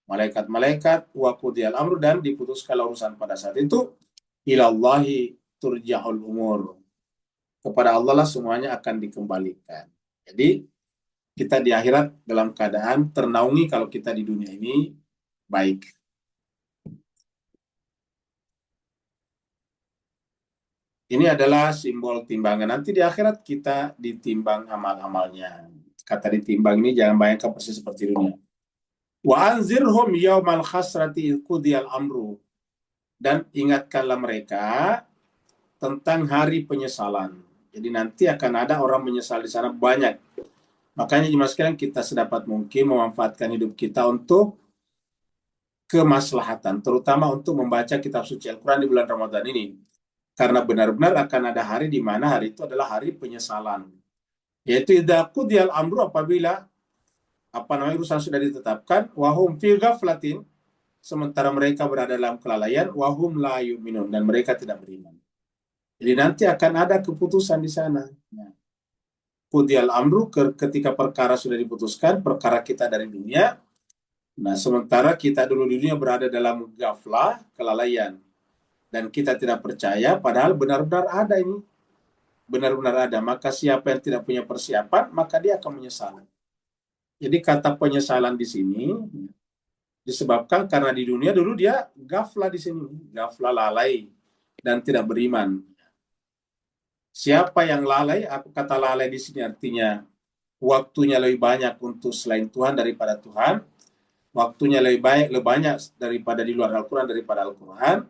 Malaikat-malaikat, wa qudiyal amru, dan diputuskan urusan pada saat itu. Ilallahi turja'ul umur. Kepada Allah lah semuanya akan dikembalikan. Jadi kita di akhirat dalam keadaan ternaungi kalau kita di dunia ini baik. Ini adalah simbol timbangan. Nanti di akhirat kita ditimbang amal-amalnya. Kata ditimbang ini jangan bayangkan persis seperti dunia. Wa anzirhum yaumal khasrati qudiyal amru. Dan ingatkanlah mereka tentang hari penyesalan. Jadi nanti akan ada orang menyesal di sana banyak. Makanya jemaah sekalian, kita sedapat mungkin memanfaatkan hidup kita untuk kemaslahatan, terutama untuk membaca kitab suci Al-Quran di bulan Ramadan ini. Karena benar-benar akan ada hari di mana hari itu adalah hari penyesalan. Yaitu idza qudiyal amru, apabila urusan sudah ditetapkan, wahum fi ghaflatin, sementara mereka berada dalam kelalaian, wahum la yu'minun, dan mereka tidak beriman. Jadi nanti akan ada keputusan di sana. Qudiyal amru, ketika perkara sudah diputuskan, perkara kita dari dunia, Nah, sementara kita dulu di dunia berada dalam ghaflah, kelalaian. Dan kita tidak percaya, padahal benar-benar ada ini. Benar-benar ada. Maka siapa yang tidak punya persiapan, maka dia akan menyesal. Jadi kata penyesalan di sini disebabkan karena di dunia dulu dia ghaflah di sini. Ghaflah, lalai, dan tidak beriman. Siapa yang lalai, kata lalai di sini artinya waktunya lebih banyak untuk selain Tuhan daripada Tuhan. Waktunya lebih banyak daripada di luar Al-Quran daripada Al-Quran,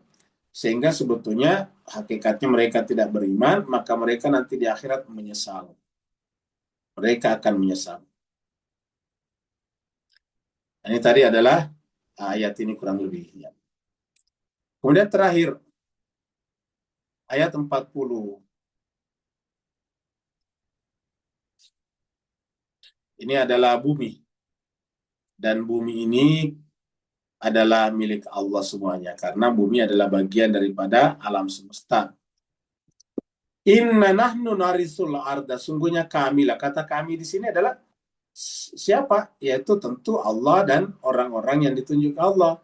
sehingga sebetulnya hakikatnya mereka tidak beriman, maka mereka nanti di akhirat menyesal. Mereka akan menyesal. Ini tadi adalah ayat ini kurang lebih. Ya. Kemudian terakhir, ayat 40. Ini adalah bumi. Dan bumi ini adalah milik Allah semuanya, karena bumi adalah bagian daripada alam semesta. Inna nahnu narisul arda, sungguhnya kami lah. Kata kami di sini adalah siapa? Yaitu tentu Allah dan orang-orang yang ditunjuk Allah.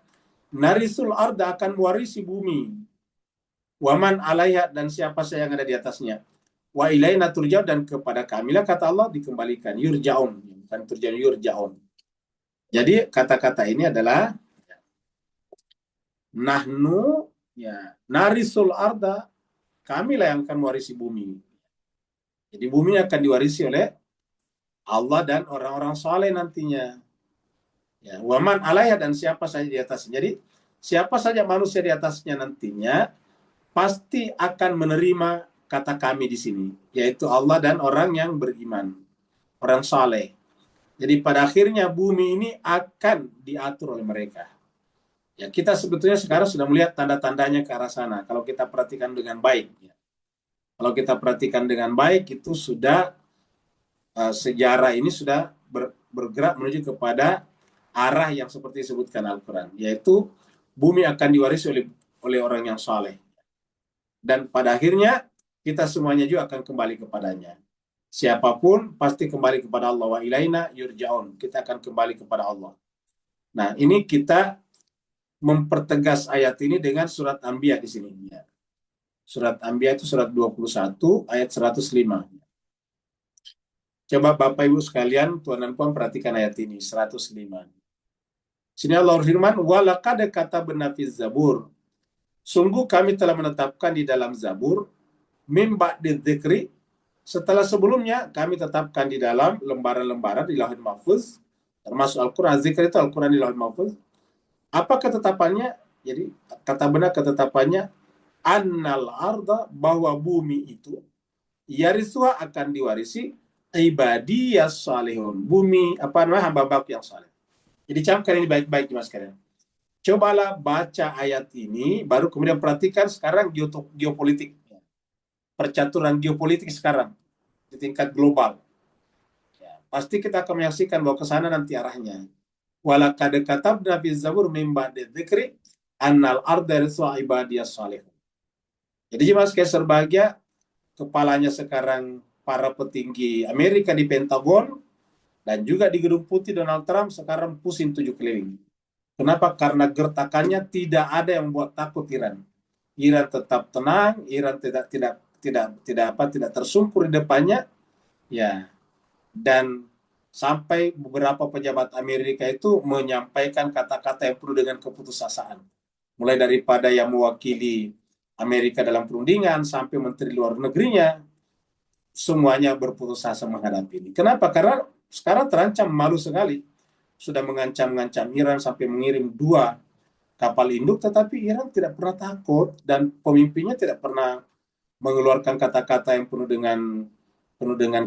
Narisul arda, akan mewarisi bumi. Waman alaiha, dan siapa saja yang ada di atasnya. Wa ilaina turja'un, dan kepada kami lah, kata Allah, dikembalikan. Yurja'un, bukan turja'un, yurja'un. Jadi kata-kata ini adalah nahnu, ya, narisul arda, kamilah yang akan mewarisi bumi. Jadi bumi akan diwarisi oleh Allah dan orang-orang saleh nantinya. Ya, waman alaiha, dan siapa saja di atasnya. Jadi siapa saja manusia di atasnya nantinya pasti akan menerima kata kami di sini, yaitu Allah dan orang yang beriman, orang saleh. Jadi pada akhirnya bumi ini akan diatur oleh mereka. Ya, kita sebetulnya sekarang sudah melihat tanda-tandanya ke arah sana. Kalau kita perhatikan dengan baik, ya. Kalau kita perhatikan dengan baik, itu sudah sejarah ini sudah bergerak menuju kepada arah yang seperti disebutkan Al-Quran, yaitu bumi akan diwarisi oleh orang yang saleh. Dan pada akhirnya kita semuanya juga akan kembali kepadanya. Siapapun pasti kembali kepada Allah. Wa ilaina yurja'un, kita akan kembali kepada Allah. Nah, ini kita mempertegas ayat ini dengan surat Anbiya di sini. Ya. Surat Anbiya itu surat 21 ayat 105. Coba Bapak Ibu sekalian, Tuan dan Puan, perhatikan ayat ini, 105. Sini Allah firman, walaqad katabna fiz zabur. Sungguh kami telah menetapkan di dalam Zabur, mim ba'di dzikri, setelah sebelumnya kami tetapkan di dalam lembaran-lembaran di Lauhul Mahfuz, termasuk Al-Quran. Zikr itu Al-Quran di Lauhul Mahfuz. Apa ketetapannya? Jadi kata benar ketetapannya, annal arda, bahwa bumi itu yarisuha, akan diwarisi ibadiyas salihun, bumi hamba-hamba yang saleh. Jadi camkan ini baik-baik Mas kalian. Cobalah baca ayat ini, baru kemudian perhatikan sekarang geopolitik, percaturan geopolitik sekarang di tingkat global. Ya, pasti kita akan menyaksikan bahwa ke sana nanti arahnya. Walaqad katabna fiz zabur mim ba'di dzikri annal arda yarisuha ibadiyas salihun. Jadi jemaah sekalian berbahagia, kepalanya sekarang para petinggi Amerika di Pentagon dan juga di Gedung Putih Donald Trump sekarang pusing 7 keliling. Kenapa? Karena gertakannya tidak ada yang membuat takut Iran. Iran tetap tenang, Iran tidak tersungkur di depannya, ya. Dan sampai beberapa pejabat Amerika itu menyampaikan kata-kata yang penuh dengan keputusasaan. Mulai daripada yang mewakili Amerika dalam perundingan sampai menteri luar negerinya, semuanya berputus asa menghadapi ini. Kenapa? Karena sekarang terancam, malu sekali. Sudah mengancam-ngancam Iran sampai mengirim 2 kapal induk, tetapi Iran tidak pernah takut dan pemimpinnya tidak pernah mengeluarkan kata-kata yang penuh dengan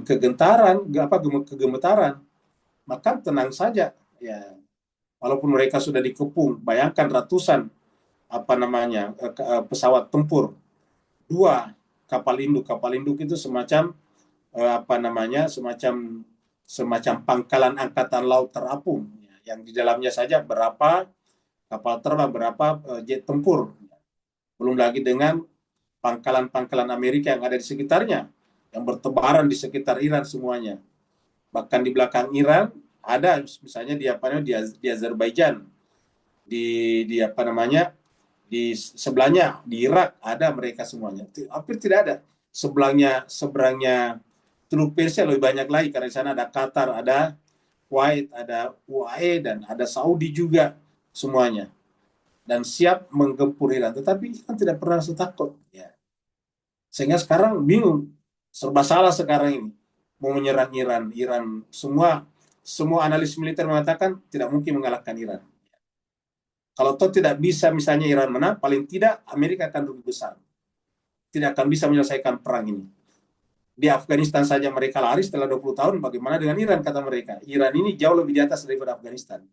kegemetaran. Maka tenang saja, ya. Walaupun mereka sudah dikepung, bayangkan ratusan pesawat tempur, 2 kapal induk itu semacam semacam pangkalan angkatan laut terapung, yang di dalamnya saja berapa kapal terbang, berapa jet tempur, belum lagi dengan pangkalan-pangkalan Amerika yang ada di sekitarnya, yang bertebaran di sekitar Iran semuanya. Bahkan di belakang Iran ada misalnya di apa namanya di Azerbaijan, di apa namanya di sebelahnya di Irak ada mereka semuanya. Hampir tidak ada. Seberangnya Teluk Persia lebih banyak lagi karena di sana ada Qatar, ada Kuwait, ada UAE dan ada Saudi juga semuanya. Dan siap menggempur Iran, tetapi kan tidak pernah setakut ya. Sehingga sekarang bingung, serba salah sekarang ini mau menyerang Iran. Iran semua analis militer mengatakan tidak mungkin mengalahkan Iran. Kalau toh tidak bisa misalnya Iran menang, paling tidak Amerika akan rugi besar. Tidak akan bisa menyelesaikan perang ini. Di Afghanistan saja mereka lari setelah 20 tahun, bagaimana dengan Iran, kata mereka. Iran ini jauh lebih di atas daripada Afghanistan.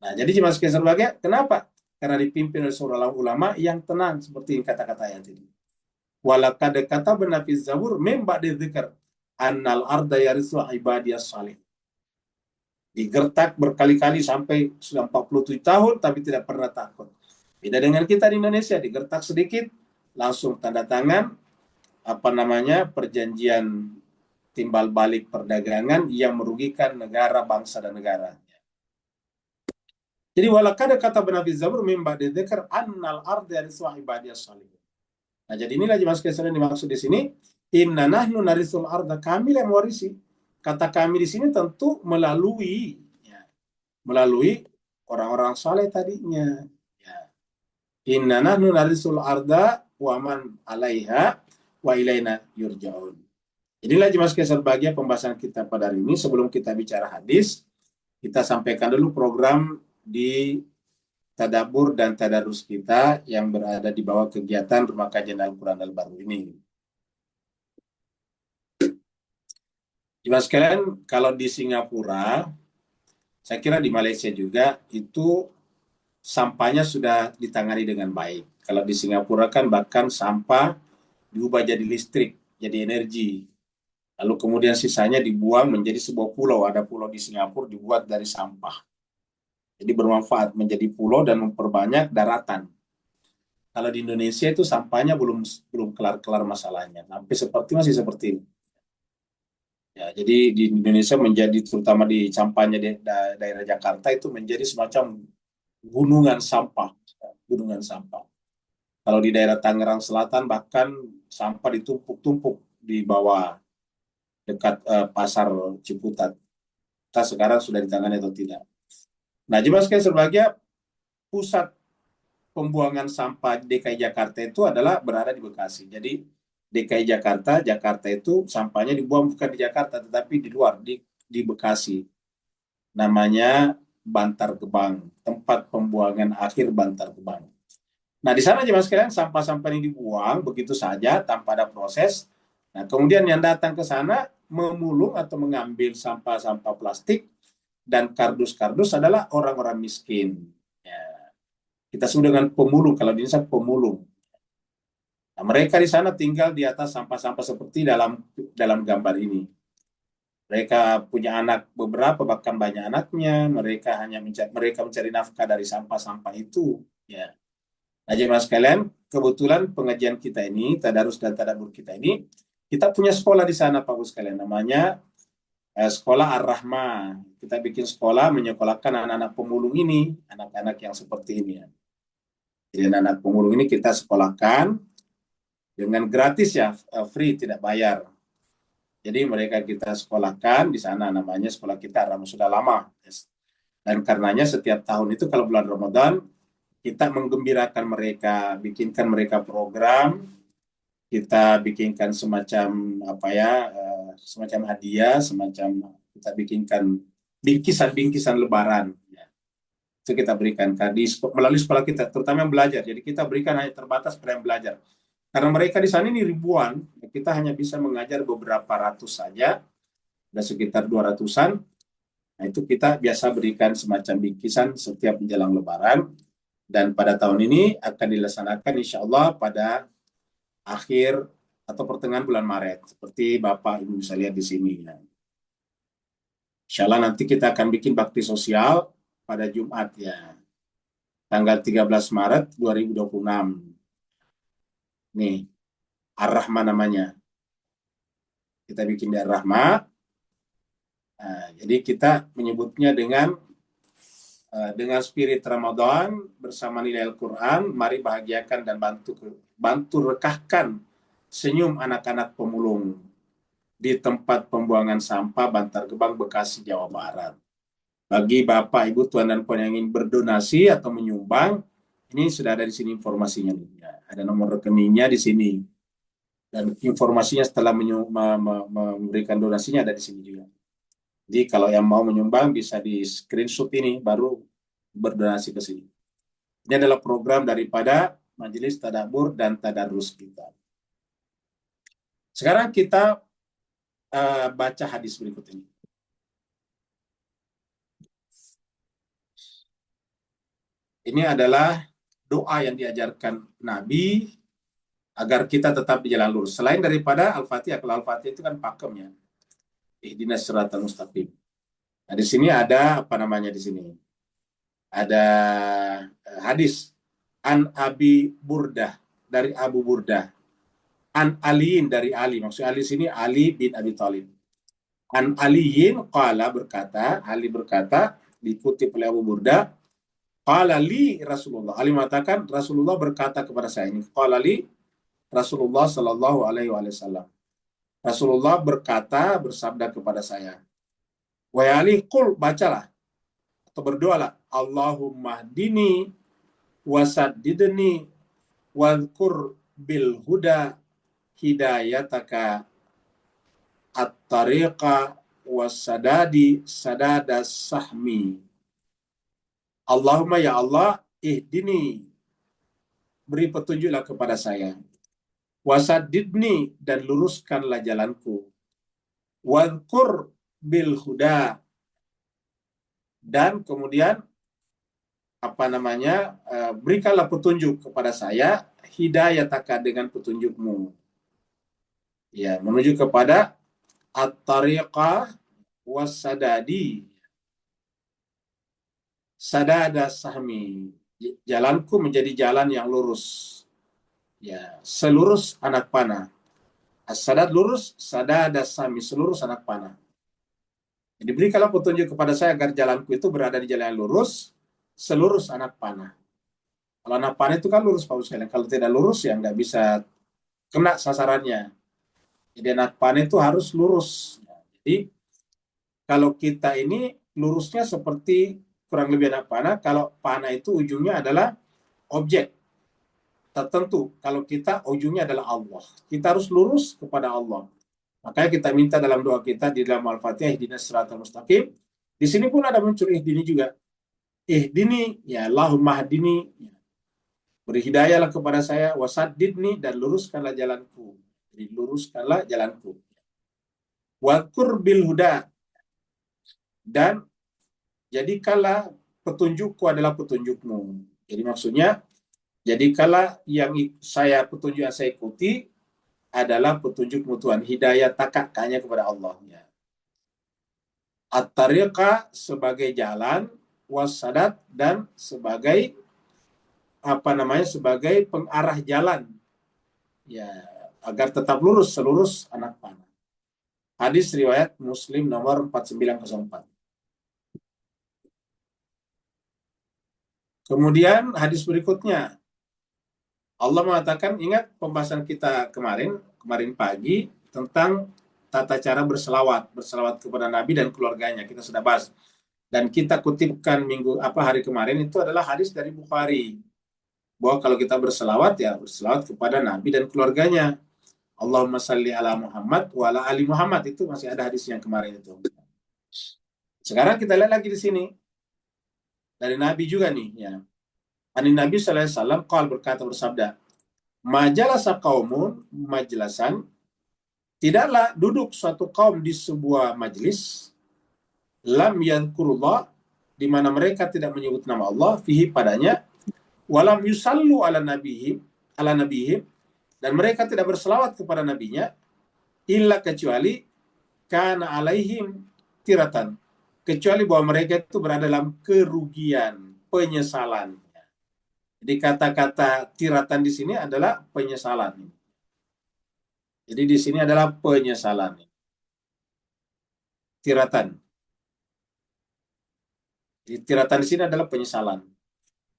Nah, jadi jemaah sekalian berbahagia, kenapa? Karena dipimpin oleh seorang ulama yang tenang, seperti kata-kata yang tadi. Walaqad katabna fi Zabur min ba'di dzikr annal arda yarithu ibadiyas salih. Digertak berkali-kali sampai sudah 47 tahun tapi tidak pernah takut. Beda dengan kita di Indonesia, digertak sedikit langsung tanda tangan perjanjian timbal balik perdagangan yang merugikan negara, bangsa dan negara. Jadi walaqad katabna fi Zabur min ba'di dzikr annal arda yarithu ibadiyas salih. Nah, jadi inilah jemaah sekalian dimaksud di sini, inna nahnu narisul arda, kami yang mewarisi. Kata kami di sini tentu melalui orang-orang saleh tadinya. Ya. Inna nahnu narisul arda wa man 'alaiha wa ilaina yurja'un. Inilah jemaah sekalian berbahagia pembahasan kita pada hari ini. Sebelum kita bicara hadis, kita sampaikan dulu program di tadabur dan tadarus kita yang berada di bawah kegiatan Rumah Kajian Al-Quran Al-Baru ini. Jemaah sekalian, kalau di Singapura, saya kira di Malaysia juga, itu sampahnya sudah ditangani dengan baik. Kalau di Singapura kan bahkan sampah diubah jadi listrik, jadi energi. Lalu kemudian sisanya dibuang menjadi sebuah pulau. Ada pulau di Singapura dibuat dari sampah. Jadi bermanfaat menjadi pulau dan memperbanyak daratan. Kalau di Indonesia itu sampahnya belum kelar-kelar masalahnya. Masih seperti ini. Ya, jadi di Indonesia menjadi, terutama di sampahnya di daerah Jakarta itu menjadi semacam gunungan sampah. Gunungan sampah. Kalau di daerah Tangerang Selatan bahkan sampah ditumpuk-tumpuk di bawah dekat pasar Ciputat. Kita sekarang sudah ditangani atau tidak. Nah, jemaah sekalian berbahagia, pusat pembuangan sampah DKI Jakarta itu adalah berada di Bekasi. Jadi DKI Jakarta itu sampahnya dibuang bukan di Jakarta, tetapi di luar, di Bekasi. Namanya Bantar Gebang, tempat pembuangan akhir Bantar Gebang. Nah, di sana jemaah sekalian sampah-sampah ini dibuang begitu saja tanpa ada proses. Nah, kemudian yang datang ke sana memulung atau mengambil sampah-sampah plastik dan kardus-kardus adalah orang-orang miskin. Ya. Kita sebut dengan pemulung, kalau di Indonesia pemulung. Nah, mereka di sana tinggal di atas sampah-sampah seperti dalam gambar ini. Mereka punya anak beberapa, bahkan banyak anaknya. Mereka mencari nafkah dari sampah-sampah itu. Ya. Nah, jemaah sekalian, kebetulan pengajian kita ini, tadarus dan tadabbur kita ini, kita punya sekolah di sana, Pak Bu sekalian. Namanya Sekolah Ar-Rahmah. Kita bikin sekolah menyekolahkan anak-anak pemulung ini, anak-anak yang seperti ini. Ya. Jadi anak-anak pemulung ini kita sekolahkan dengan gratis ya, free, tidak bayar. Jadi mereka kita sekolahkan di sana, namanya sekolah kita Ar-Rahmah, sudah lama. Dan karenanya setiap tahun itu kalau bulan Ramadan, kita menggembirakan mereka, bikinkan mereka program, kita bikinkan semacam semacam hadiah, kita bikinkan bingkisan lebaran. Ya. Itu kita berikan melalui sekolah kita, terutama yang belajar. Jadi kita berikan hanya terbatas pada yang belajar. Karena mereka di sana ini ribuan, kita hanya bisa mengajar beberapa ratus saja, ada sekitar 200-an. Nah, itu kita biasa berikan semacam bingkisan setiap menjelang lebaran. Dan pada tahun ini akan dilaksanakan insya Allah pada akhir atau pertengahan bulan Maret, seperti Bapak Ibu bisa lihat di sini. Ya. Insya Allah nanti kita akan bikin bakti sosial pada Jumat ya, tanggal 13 Maret 2026. Nih, Ar-Rahmah namanya. Kita bikin di Ar-Rahmah. Nah, jadi kita menyebutnya dengan spirit Ramadan bersama nilai Al-Quran, mari bahagiakan dan bantu rekahkan senyum anak-anak pemulung di tempat pembuangan sampah Bantar Gebang, Bekasi, Jawa Barat. Bagi Bapak, Ibu, Tuan dan Puan yang ingin berdonasi atau menyumbang, ini sudah ada di sini informasinya. Ada nomor rekeningnya di sini. Dan informasinya setelah memberikan donasinya ada di sini juga. Jadi kalau yang mau menyumbang bisa di screenshot ini, baru berdonasi ke sini. Ini adalah program daripada Majelis Tadabbur dan Tadarus kita. Sekarang kita baca hadis berikut ini. Ini adalah doa yang diajarkan Nabi agar kita tetap di jalan lurus. Selain daripada Al-Fatihah, kalau Al-Fatihah itu kan pakemnya. Ihdinas siratal mustaqim. Nah, di sini ada apa namanya di sini? Ada hadis an Abi Burdah, dari Abu Burdah. An Aliin, dari Ali. Maksud Ali sini Ali bin Abi Thalib. An Aliin qala, berkata, Ali berkata, dikutip oleh Abu Burdah, qala li Rasulullah. Ali mengatakan Rasulullah berkata kepada saya. Ini qala li Rasulullah sallallahu alaihi wasallam. Rasulullah berkata, bersabda kepada saya, wa Ali, qul, bacalah atau berdoalah, Allahumma hdini wasaddidni wadhkur bil huda hidayataka at-tariqa wasadadi sadada sahmi. Allahumma, ya Allah, ihdini, beri petunjuklah kepada saya, wasaddidni, dan luruskanlah jalanku, wadhkur bil huda, dan kemudian apa namanya, berikanlah petunjuk kepada saya, hidayataka, dengan petunjukmu, ya, menuju kepada at-tariqah wasadadi sadada sahmi, jalanku menjadi jalan yang lurus, ya, selurus anak panah. As-sadad lurus, sadada sahmi, selurus anak panah. Jadi berikanlah petunjuk kepada saya agar jalanku itu berada di jalan yang lurus, selurus anak panah. Kalau anak panah itu kan lurus, Pak Ustaz. Kalau tidak lurus ya nggak bisa kena sasarannya. Jadi anak panah itu harus lurus. Jadi kalau kita ini lurusnya seperti kurang lebih anak panah, kalau panah itu ujungnya adalah objek tertentu. Kalau kita ujungnya adalah Allah. Kita harus lurus kepada Allah. Makanya kita minta dalam doa kita di dalam Al-Fatihah, ihdinas siratal mustaqim. Di sini pun ada muncul ihdini juga. Ihdini, ya Allahumma hdini, ya, beri hidayahlah kepada saya, wasaddidni, dan luruskanlah jalanku. Jadi luruskanlah jalanku. Wadhkur bil huda, dan jadikanlah petunjukku adalah petunjukmu. Jadi maksudnya, jadikanlah petunjuk yang saya ikuti adalah petunjukmu Tuhan. Hidayah takaknya kepada Allah. Ya. At-tariqa, sebagai jalan, wasadat, dan sebagai sebagai pengarah jalan, ya, agar tetap lurus selurus anak panah. Hadis riwayat Muslim nomor 4904. Kemudian hadis berikutnya, Allah mengatakan, ingat pembahasan kita kemarin pagi tentang tata cara berselawat kepada Nabi dan keluarganya, kita sudah bahas. Dan kita kutipkan hari kemarin itu adalah hadis dari Bukhari, bahwa kalau kita berselawat, ya berselawat kepada Nabi dan keluarganya. Allahumma salli ala Muhammad wa ala ali Muhammad, itu masih ada hadis yang kemarin itu. Sekarang kita lihat lagi di sini. Dari Nabi juga nih, ya. Ani Nabi sallallahu alaihi wasallam qala, berkata, bersabda, majalasa qaumun majlasan, tidaklah duduk suatu kaum di sebuah majlis, lam yadhkurullah, di mana mereka tidak menyebut nama Allah, fihi, padanya, walam yusallu ala nabihim, dan mereka tidak berselawat kepada nabinya, illa, kecuali, kana alaihim tiratan, kecuali bahwa mereka itu berada dalam kerugian, penyesalan. Jadi kata-kata tiratan di sini adalah penyesalan. Jadi di sini adalah penyesalan. Tiratan. Jadi tiratan di sini adalah penyesalan.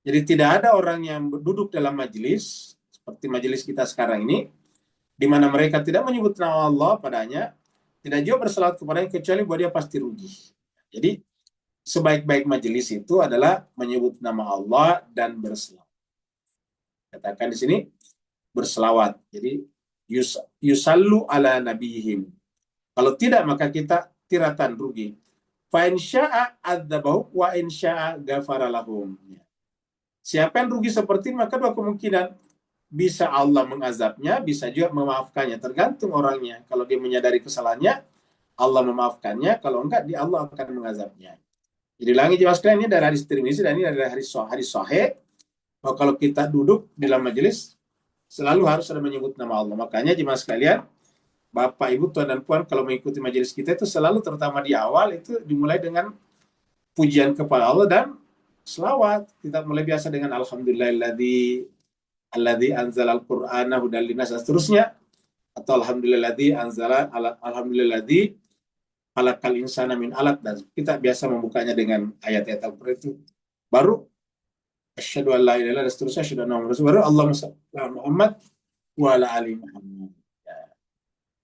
Jadi tidak ada orang yang duduk dalam majelis seperti majelis kita sekarang ini, di mana mereka tidak menyebut nama Allah padanya, tidak juga berselawat kepadanya kecuali bahwa dia pasti rugi. Jadi sebaik-baik majelis itu adalah menyebut nama Allah dan berselawat. Katakan di sini berselawat. Jadi yusallu ala nabihim. Kalau tidak maka kita tiratan rugi. Fa in syaa adzabahu wa in syaa ghafara lahum. Siapa yang rugi seperti ini, maka dua kemungkinan. Bisa Allah mengazabnya, bisa juga memaafkannya. Tergantung orangnya. Kalau dia menyadari kesalahannya, Allah memaafkannya. Kalau enggak, Allah akan mengazabnya. Jadi ulangi jemaah sekalian, ini dari hadis Tirmizi dan ini dari hadis sahih. Bahwa kalau kita duduk di dalam majelis, selalu harus ada menyebut nama Allah. Makanya jemaah sekalian, Bapak, Ibu, Tuan dan Puan, kalau mengikuti majelis kita itu selalu, terutama di awal, itu dimulai dengan pujian kepada Allah dan selawat. Kita mulai biasa dengan alhamdulillahilladzi anzala al-Qur'ana hudan linnas dan seterusnya, atau alhamdulillahilladzi khalaqal insana min alaq, dan kita biasa membukanya dengan ayat-ayat Al-Qur'an itu. Baru asyhadu an la ilaha illallah dan seterusnya, asyhadu anna Muhammadar rasulullah, baru Allahumma shalli ala Muhammad wa ala ali Muhammad. Ya.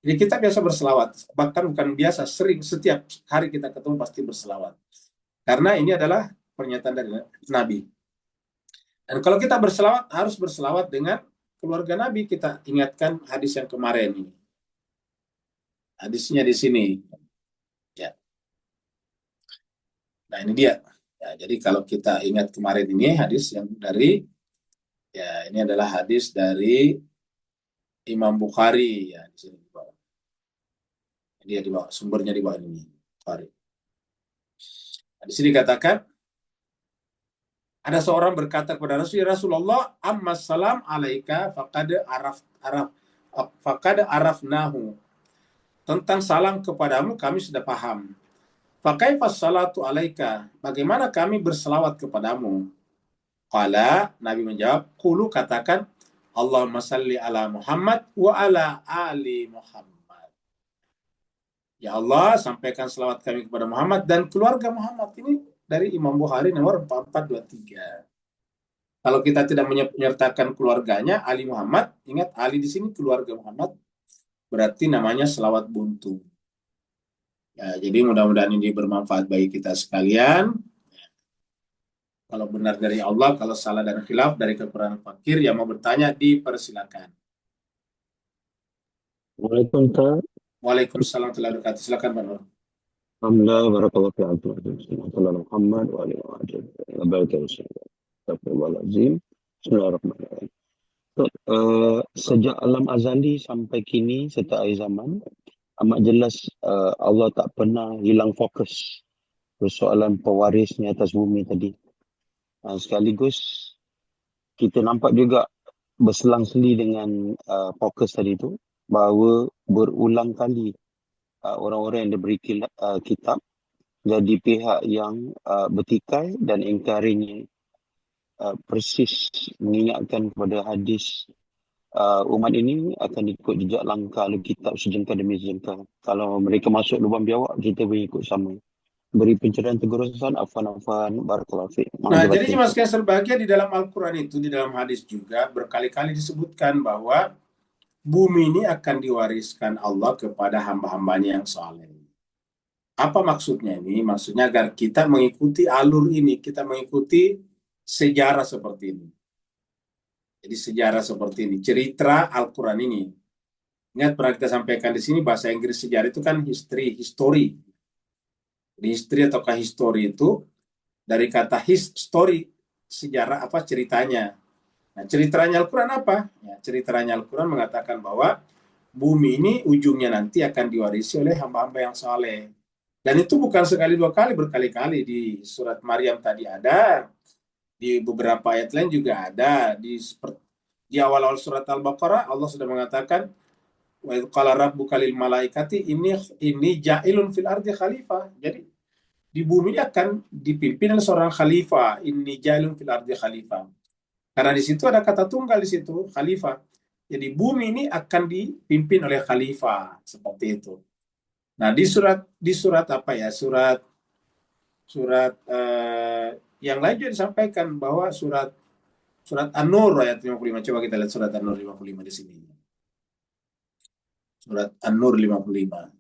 Jadi kita biasa berselawat, bahkan bukan biasa, sering, setiap hari kita ketemu pasti berselawat. Karena ini adalah pernyataan dari Nabi. Dan kalau kita berselawat, harus berselawat dengan keluarga Nabi. Kita ingatkan hadis yang kemarin ini. Hadisnya di sini. Ya. Nah ini dia. Ya, jadi kalau kita ingat kemarin ini hadis yang dari, ya ini adalah hadis dari Imam Bukhari. Ya, di sini di bawah. Dia di bawah, sumbernya di bawah ini. Bukhari. Nah, di sini katakan, ada seorang berkata kepada Rasulullah, amma salam alaika faqad arafnahu. Tentang salam kepadamu kami sudah paham. Fakaifas salatu alaika, bagaimana kami berselawat kepadamu? Qala, Nabi menjawab, qulu, katakan, Allahumma salli ala Muhammad wa ala ali Muhammad. Ya Allah, sampaikan selawat kami kepada Muhammad dan keluarga Muhammad. Ini dari Imam Bukhari nomor 4423. Kalau kita tidak menyertakan keluarganya, Ali Muhammad, ingat Ali di sini keluarga Muhammad, berarti namanya selawat buntu. Ya, jadi mudah-mudahan ini bermanfaat bagi kita sekalian. Kalau benar dari Allah, kalau salah dan khilaf dari kekurangan fakir, yang mau bertanya dipersilakan. Waalaikumsalam. Waalaikumsalam warahmatullahi wabarakatuh. Silakan Pak Nur. Alhamdulillah, barakallahu fi Abdullah Muhammad wa alihi wa sahbihi. Astagfirullahaladzim. Bismillahirrahmanirrahim. Sejak alam azali sampai kini serta akhir zaman, amat jelas Allah tak pernah hilang fokus persoalan pewarisnya atas bumi tadi. Sekaligus kita nampak juga berselang-seli dengan fokus tadi itu, bahawa berulang kali orang-orang yang diberi kitab jadi pihak yang bertikai dan ingkarinya, persis mengingatkan kepada hadis umat ini akan ikut jejak langkah Alkitab sejengkal demi sejengkal. Kalau mereka masuk lubang biawak, kita mengikut sama. Beri pencerahan teguran, afan, barakallahu fiik. Nah, jadi jemaah sekalian berbahagia, di dalam Al-Quran itu, di dalam hadis juga berkali-kali disebutkan bahwa bumi ini akan diwariskan Allah kepada hamba-hambanya yang saleh. Apa maksudnya ini? Maksudnya agar kita mengikuti alur ini, kita mengikuti sejarah seperti ini. Jadi sejarah seperti ini, cerita Al-Quran ini. Ingat pernah kita sampaikan di sini, bahasa Inggris sejarah itu kan history. Jadi history ataukah history itu dari kata history, sejarah apa ceritanya. Nah, ceritanya Al-Quran apa? Ya, ceritanya Al-Quran mengatakan bahwa bumi ini ujungnya nanti akan diwarisi oleh hamba-hamba yang saleh. Dan itu bukan sekali dua kali, berkali-kali. Di surat Maryam tadi ada, di beberapa ayat lain juga ada. Di awal-awal surat Al-Baqarah Allah sudah mengatakan, wa idz qala rabbuka lil malaikati inni ja'ilun fil ardi khalifah. Jadi di bumi ini akan dipimpin oleh seorang khalifah. Inni ja'ilun fil ardi khalifah. Karena di situ ada kata tunggal, di situ khalifah. Jadi bumi ini akan dipimpin oleh khalifah, seperti itu. Nah, di surat apa ya? Surat Surat yang lain juga disampaikan bahwa surat An-Nur ayat 55. Coba kita lihat surat An-Nur 55 di sini. Surat An-Nur 55.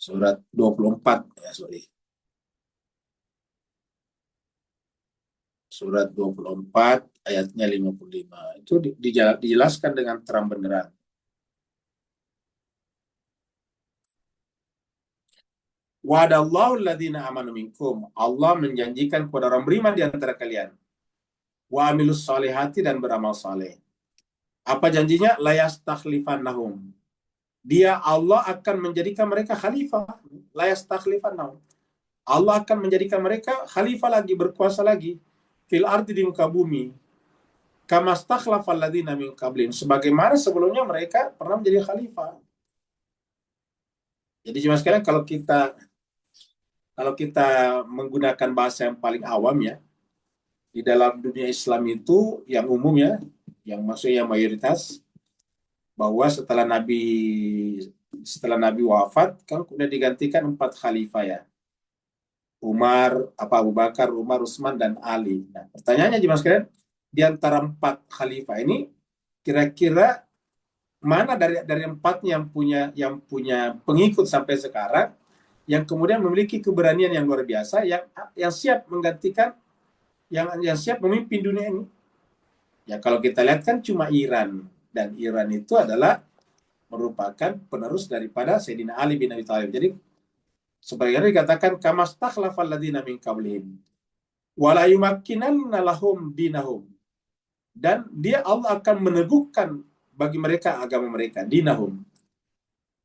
Surat 24 ya, sorry. Surat 24 ayatnya 55. Itu dijelaskan dengan terang benderang. Wa'adallahu alladhina amanu minkum. Allah menjanjikan kepada orang beriman di antara kalian. Wa amilus salihati, dan beramal saleh. Apa janjinya? La yastakhlifannahum. Dia Allah akan menjadikan mereka khalifah. La yastakhlifannahum. Allah akan menjadikan mereka khalifah lagi, berkuasa lagi. Fil ardi, di muka bumi. Kama stakhlafal ladzina min qablihim. Sebagaimana sebelumnya mereka pernah menjadi khalifah. Jadi cuma sekalian kalau kita menggunakan bahasa yang paling awam ya, di dalam dunia Islam itu yang umum ya, yang maksudnya yang mayoritas, bahwa setelah Nabi wafat kan kemudian digantikan 4 khalifah ya. Abu Bakar, Umar, Utsman, dan Ali. Nah, pertanyaannya jemaah sekalian, di antara 4 khalifah ini kira-kira mana dari 4-nya yang punya pengikut sampai sekarang, yang kemudian memiliki keberanian yang luar biasa, yang siap menggantikan, yang siap memimpin dunia ini. Ya kalau kita lihat kan cuma Iran, dan Iran itu adalah merupakan penerus daripada Sayyidina Ali bin Abi Thalib. Jadi sebagaimana dikatakan kama stakhlafal ladzina min qablihim wa la yumakkinanna lahum dinahum, dan dia Allah akan meneguhkan bagi mereka agama mereka, dinahum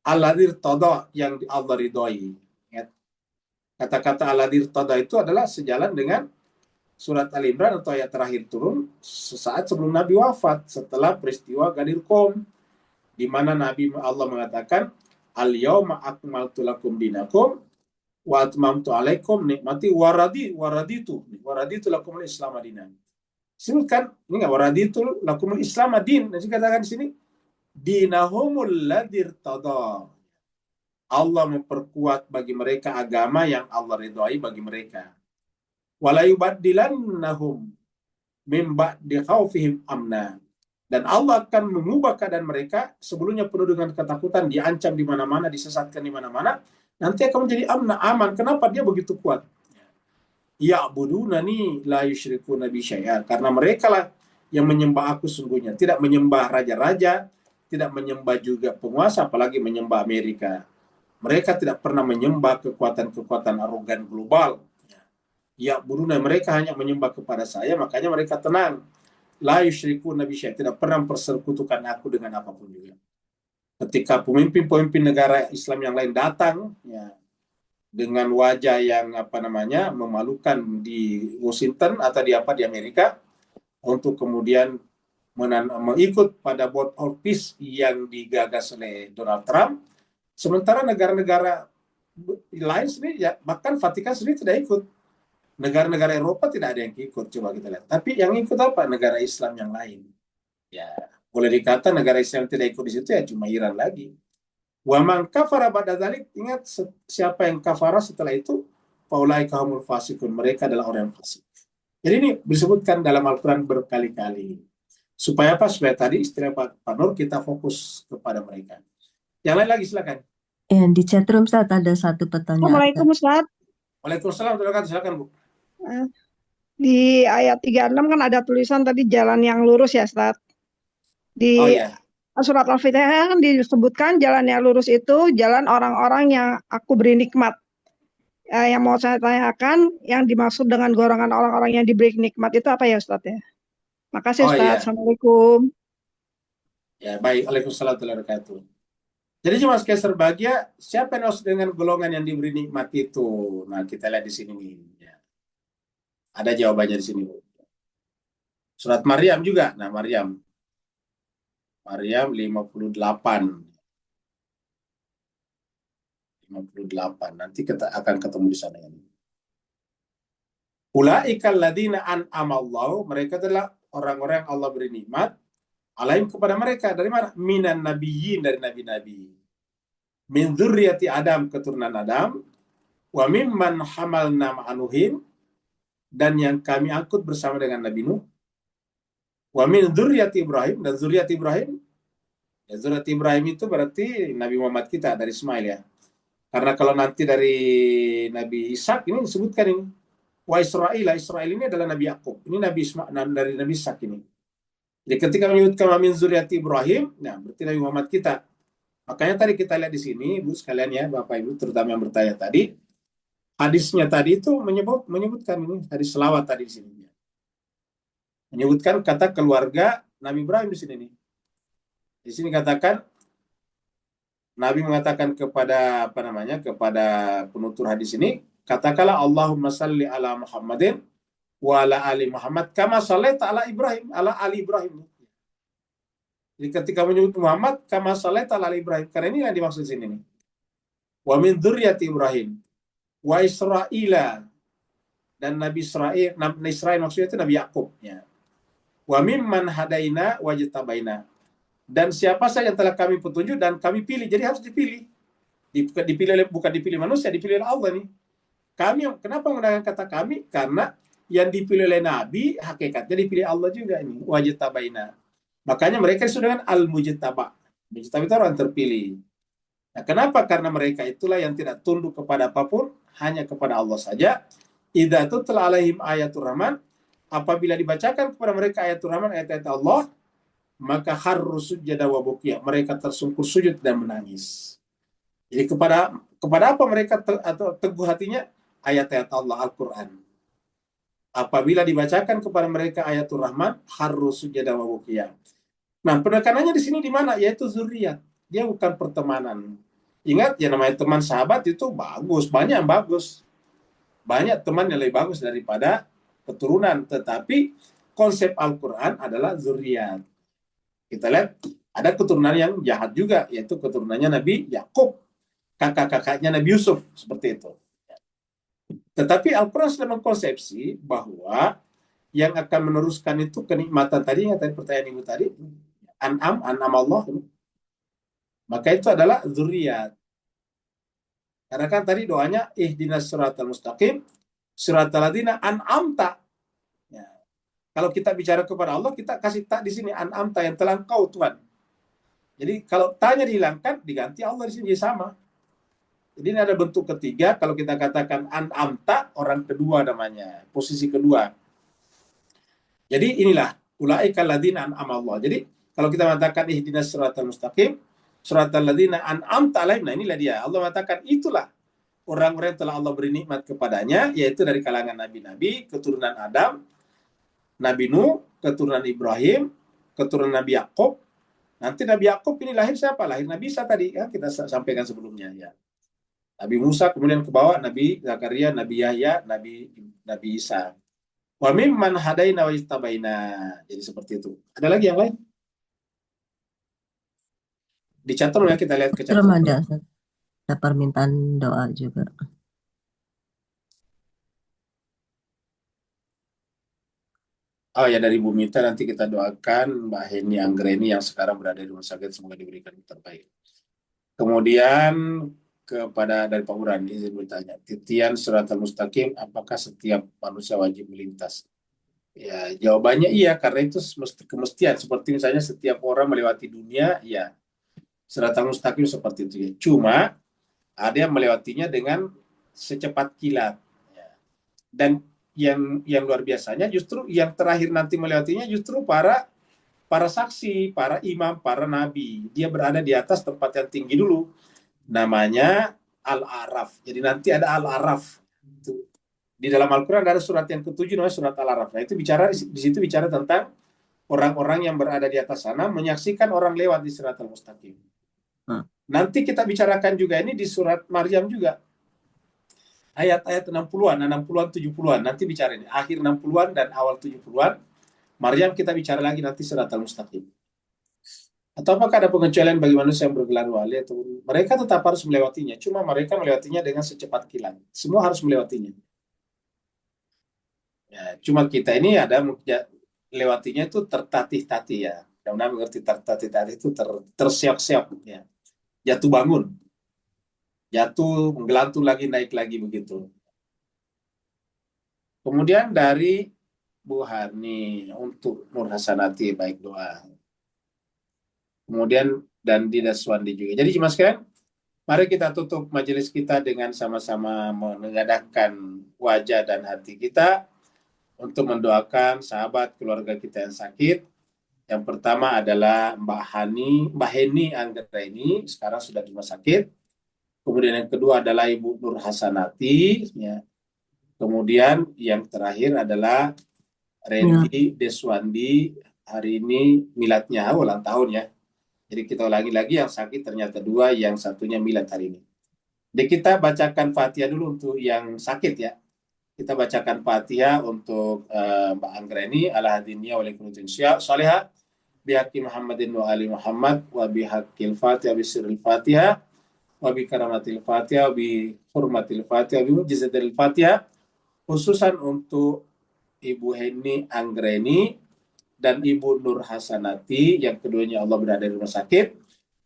alladzir tada, yang Allah ridhoi. Kata-kata alladzir tada itu adalah sejalan dengan surat Al-Imran atau ayat terakhir turun sesaat sebelum Nabi wafat, setelah peristiwa Ghadir Qom, di mana Nabi Allah mengatakan al-yauma akmaltu lakum dinakum wa atmamtu alaikum nikmati waraditu lakum al-islam dinan. Sebutkan ini enggak waraditu lakum al-islam din. Dan dikatakan di sini dinahumul ladir tada. Allah memperkuat bagi mereka agama yang Allah ridhai bagi mereka. Wala yubaddilannahum min ba'di khaufihim amna. Dan Allah akan mengubah keadaan mereka sebelumnya penuh dengan ketakutan, diancam di mana-mana, disesatkan di mana-mana, nanti akan menjadi aman. Kenapa dia begitu kuat? Ya'budunani la yusyrikuna bi syai'a. Karena mereka lah yang menyembah aku sungguhnya, tidak menyembah raja-raja, tidak menyembah juga penguasa, apalagi menyembah Amerika. Mereka tidak pernah menyembah kekuatan-kekuatan arogan global. Ya'buduna, mereka hanya menyembah kepada saya, makanya mereka tenang. La yusyrikuna bi syai'a, tidak pernah mempersekutukan aku dengan apapun juga. Ketika pemimpin-pemimpin negara Islam yang lain datang ya, dengan wajah yang memalukan di Washington atau di Amerika, untuk kemudian mengikut pada board of peace yang digagas oleh Donald Trump, sementara negara-negara lain sendiri ya, bahkan Vatikan sendiri tidak ikut. Negara-negara Eropa tidak ada yang ikut, coba kita lihat. Tapi yang ikut apa? Negara Islam yang lain. Ya, boleh dikata negara Islam tidak ikut di situ ya cuma Iran lagi. Wa man kafara ba'da dzalik, ingat siapa yang kafara setelah itu, faulaika humul fasiqun, mereka adalah orang yang fasik. Jadi ini disebutkan dalam Al-Qur'an berkali-kali. Supaya apa? Supaya tadi istilah Pak Nur kita fokus kepada mereka. Yang lain lagi silakan. Di chatroom Ustaz ada satu pertanyaan. Assalamualaikum Ustaz. Waalaikumsalam, silakan Bu. Di ayat 36 kan ada tulisan tadi jalan yang lurus ya Ustaz. Di surat Al-Fatihah kan disebutkan jalan yang lurus itu jalan orang-orang yang aku beri nikmat. Yang mau saya tanyakan, yang dimaksud dengan golongan orang-orang yang diberi nikmat itu apa ya Ustaz ya? Makasih Ustaz. Assalamualaikum. Ya baik, waalaikumsalam warahmatullahi wabarakatuh. Jadi cuma sekali serbagia, siapa yang maksud dengan golongan yang diberi nikmat itu? Nah kita lihat di sini nih. Ya. Ada jawabannya di sini. Surat Maryam juga. Nah Maryam 58. Nanti kita akan ketemu di sana ini. Ulaikal ladzina an'amallahu, mereka adalah orang-orang yang Allah beri nikmat alaihim kepada mereka. Dari mana? Minan nabiyyin, dari nabi-nabi. min dzurriyyati Adam, keturunan Adam, wa mimman hamalna ma'anuhin, dan yang kami angkut bersama dengan Nabi Nuh, wa min dzurriyyati Ibrahim, dan zuriat Ibrahim. Ya, zuriat Ibrahim itu berarti Nabi Muhammad kita dari Ismail ya. Karena kalau nanti dari Nabi Ishak ini disebutkan ini, wa Israel ini adalah Nabi Yakub. Ini dari Nabi Ishak ini. Jadi ketika menyebutkan wa min dzurriyyati Ibrahim, nah berarti Nabi Muhammad kita. Makanya tadi kita lihat di sini, Ibu sekalian ya, Bapak Ibu, terutama yang bertanya tadi, hadisnya tadi itu menyebutkan ini, hadis selawat tadi di sini. Menyebutkan kata keluarga Nabi Ibrahim di sini nih. Di sini katakan Nabi mengatakan kepada kepada penutur hadis ini, katakanlah Allahumma salli ala Muhammadin wa ala ali Muhammad kama shallaita ala Ibrahim ala ali Ibrahim. Jadi ketika menyebut Muhammad kama shallaita ala ali Ibrahim, karena ini yang dimaksud di sini nih. Wa min dzurriyyati Ibrahim wa Israila, dan Nabi Israel maksudnya itu Nabi Yakub ya. Wa mimman hadaina wa jtabaina, dan siapa saja yang telah kami petunjuk dan kami pilih. Jadi harus dipilih. Bukan dipilih manusia, dipilih oleh Allah nih. Kenapa menggunakan kata kami? Karena yang dipilih oleh Nabi hakikatnya dipilih Allah juga ini. Wa jtabaina. Makanya mereka disebut dengan al-mujtaba. Mujtaba itu orang terpilih. Nah, kenapa? Karena mereka itulah yang tidak tunduk kepada apapun, hanya kepada Allah saja. Idza tutla alaihim ayatul rahman, apabila dibacakan kepada mereka ayatul rahman, ayat-ayat Allah, maka kharru sujada wa bukiya, mereka tersungkur sujud dan menangis. Jadi kepada apa mereka atau teguh hatinya? Ayat-ayat Allah, Al-Quran. Apabila dibacakan kepada mereka ayatul rahman, kharru sujada wa bukiya. Nah, penekanannya di sini di mana? Yaitu zuriat. Dia bukan pertemanan. Ingat, ya namanya teman sahabat itu bagus, banyak yang bagus. Banyak teman yang lebih bagus daripada keturunan. Tetapi konsep Al-Quran adalah zuriat. Kita lihat, ada keturunan yang jahat juga, yaitu keturunannya Nabi Yakub, kakak-kakaknya Nabi Yusuf, seperti itu. Tetapi Al-Quran sudah mengkonsepsi bahwa yang akan meneruskan itu kenikmatan tadi, yang tadi pertanyaan Ibu tadi, an'am Allah, maka itu adalah zuriat. Karena kan tadi doanya ihdinas siratal mustaqim siratal ladzina an'amta. Ya. Kalau kita bicara kepada Allah, kita kasih tak di sini an'amta, yang telah Engkau Tuhan. Jadi kalau tanya dihilangkan, diganti Allah di sini sama. Jadi ini ada bentuk ketiga. Kalau kita katakan an'amta, orang kedua namanya, posisi kedua. Jadi inilah ulaika alladzina an'ama Allah. Jadi kalau kita mengatakan ihdinas siratal mustaqim siratal ladzina an'amta alaihim, nah inilah dia. Allah mengatakan itulah orang-orang yang telah Allah beri nikmat kepadanya, yaitu dari kalangan nabi-nabi, keturunan Adam, Nabi Nuh, keturunan Ibrahim, keturunan Nabi Yakub. Nanti Nabi Yakub ini lahir siapa? Lahir Nabi Isa tadi kan kita sampaikan sebelumnya ya. Nabi Musa, kemudian ke bawah Nabi Zakaria, Nabi Yahya, Nabi Isa. Wa mimman hadaina wa istabaina. Jadi seperti itu. Ada lagi yang lain? Dicatat ya, kita lihat ke Belum ada. Ada permintaan doa juga. Oh ya, dari Bu Mita nanti kita doakan Mbak Heni Anggreni yang sekarang berada di rumah sakit, semoga diberikan yang terbaik. Kemudian kepada dari Pak Buran, izin bertanya, titian siratal mustaqim, apakah setiap manusia wajib melintas? Ya, jawabannya iya, karena itu kemestian. Seperti misalnya setiap orang melewati dunia, ya siratal mustaqim seperti itu ya. Cuma ada yang melewatinya dengan secepat kilat. Ya. Dan yang luar biasanya justru yang terakhir nanti melewatinya justru para saksi, para imam, para nabi. Dia berada di atas tempat yang tinggi dulu. Namanya Al-A'raf. Jadi nanti ada Al-A'raf. Di dalam Al-Quran ada surat yang ke-7 namanya surat Al-A'raf. Nah, itu di situ bicara tentang orang-orang yang berada di atas sana menyaksikan orang lewat di siratal mustaqim. Nanti kita bicarakan juga ini di surat Maryam juga. Ayat-ayat 60-an, 60-an, 70-an. Nanti bicara ini. Akhir 60-an dan awal 70-an. Maryam kita bicara lagi nanti siratal mustaqim. Atau apakah ada pengecualian bagi manusia yang bergelar wali? Atau mereka tetap harus melewatinya. Cuma mereka melewatinya dengan secepat kilat. Semua harus melewatinya. Ya, cuma kita ini ada lewatinya itu tertatih-tatih ya. Mudah-mudahan mengerti tertatih-tatih itu tersiap-siap ya. Jatuh bangun. jatuh, menggelantung lagi, naik lagi begitu. Kemudian dari Bu Hani untuk Nur Hasanati, baik doa. Kemudian dan di Daswandi juga. Jadi cuma sekalian, mari kita tutup majelis kita dengan sama-sama menengadahkan wajah dan hati kita untuk mendoakan sahabat keluarga kita yang sakit. Yang pertama adalah Mbak Heni Anggraini, sekarang sudah di rumah sakit. Kemudian yang kedua adalah Ibu Nur Hasanati, ya. Kemudian yang terakhir adalah Randy Deswandi, hari ini miladnya, ulang tahun ya. Jadi kita ulangi lagi, yang sakit ternyata 2, yang satunya milad hari ini. Jadi kita bacakan Fatihah dulu untuk yang sakit ya. Kita bacakan Fatihah untuk Mbak Anggraini, ala hadiniya wa likulli salihah, bihaqi Muhammadin wa ali Muhammad, wa bihaqqil Fatihah, bisiril Fatihah, wa bi karamatil Fatihah, wa bi hurmatil Fatihah, wa bi mujizatil Fatihah, khususan untuk Ibu Heni Anggraini dan Ibu Nur Hasanati, yang keduanya Allah berada di rumah sakit.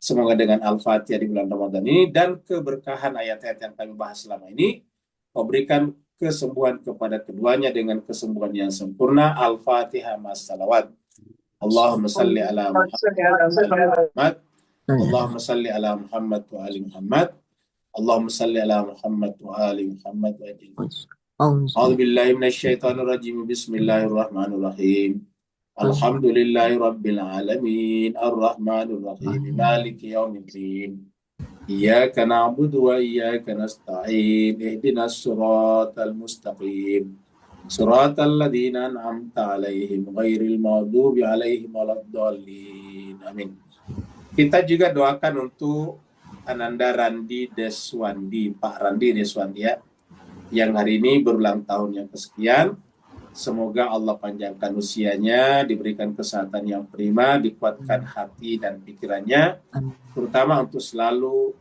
Semoga dengan Al-Fatihah di bulan Ramadan ini dan keberkahan ayat-ayat yang kami bahas selama ini, memberikan kesembuhan kepada keduanya dengan kesembuhan yang sempurna. Al-Fatihah mas salawat. Allahumma salli ala Muhammad. Allahumma salli ala Muhammad wa ali Muhammad. Allahumma salli ala Muhammad wa ali Muhammad wa ajil. A'udzu billahi minasyaitonir rajim. Bismillahirrahmanirrahim. Alhamdulillahi rabbil alamin, arrahmanir rahim, maliki yaumiddin. Iyyaka na'budu wa iyyaka nasta'in. Ihdinas siratal mustaqim. Siratal ladzina an'amta 'alaihim ghairil maghdubi 'alaihim waladdallin. Amin. Kita juga doakan untuk Ananda Randi Deswandi, Pak Randi Deswandi ya, yang hari ini berulang tahun yang kesekian. Semoga Allah panjangkan usianya, diberikan kesehatan yang prima, dikuatkan hati dan pikirannya, terutama untuk selalu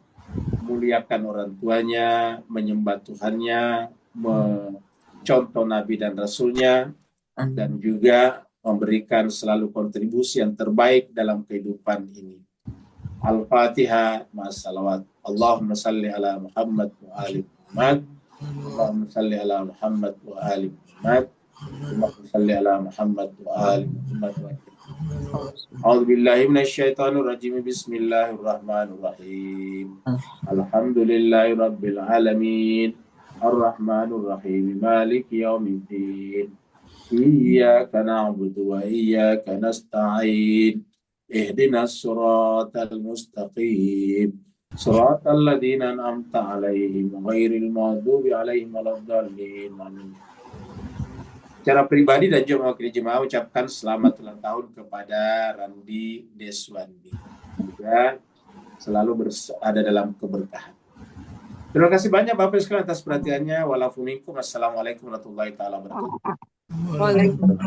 memuliakan orang tuanya, menyembah Tuhannya, mencontoh Nabi dan Rasulnya, dan juga memberikan selalu kontribusi yang terbaik dalam kehidupan ini. Al-Fatihah ma'as-salawat. Allahumma salli ala Muhammad wa ali Muhammad. Allahumma salli ala Muhammad wa ali Muhammad. Allahumma salli ala Muhammad wa ali Muhammad. A'udzu billahi minasyaitonir rajim. Bismillahirrahmanirrahim. Alhamdulillahi rabbil alamin. Arrahmanir rahim. Maliki yaumiddin. Iyyaka na'budu wa iyyaka nasta'in. Ihdinas siratal mustaqim. Siratal ladzina an'amta 'alaihim ghairil maghdubi 'alaihim waladdallin. Amin. Secara pribadi dan juga mewakili jemaah ucapkan selamat ulang tahun kepada Randi Deswandi. Semoga selalu ada dalam keberkahan. Terima kasih banyak Bapak sekalian atas perhatiannya. Walafu minkum. Assalamualaikum warahmatullahi wabarakatuh.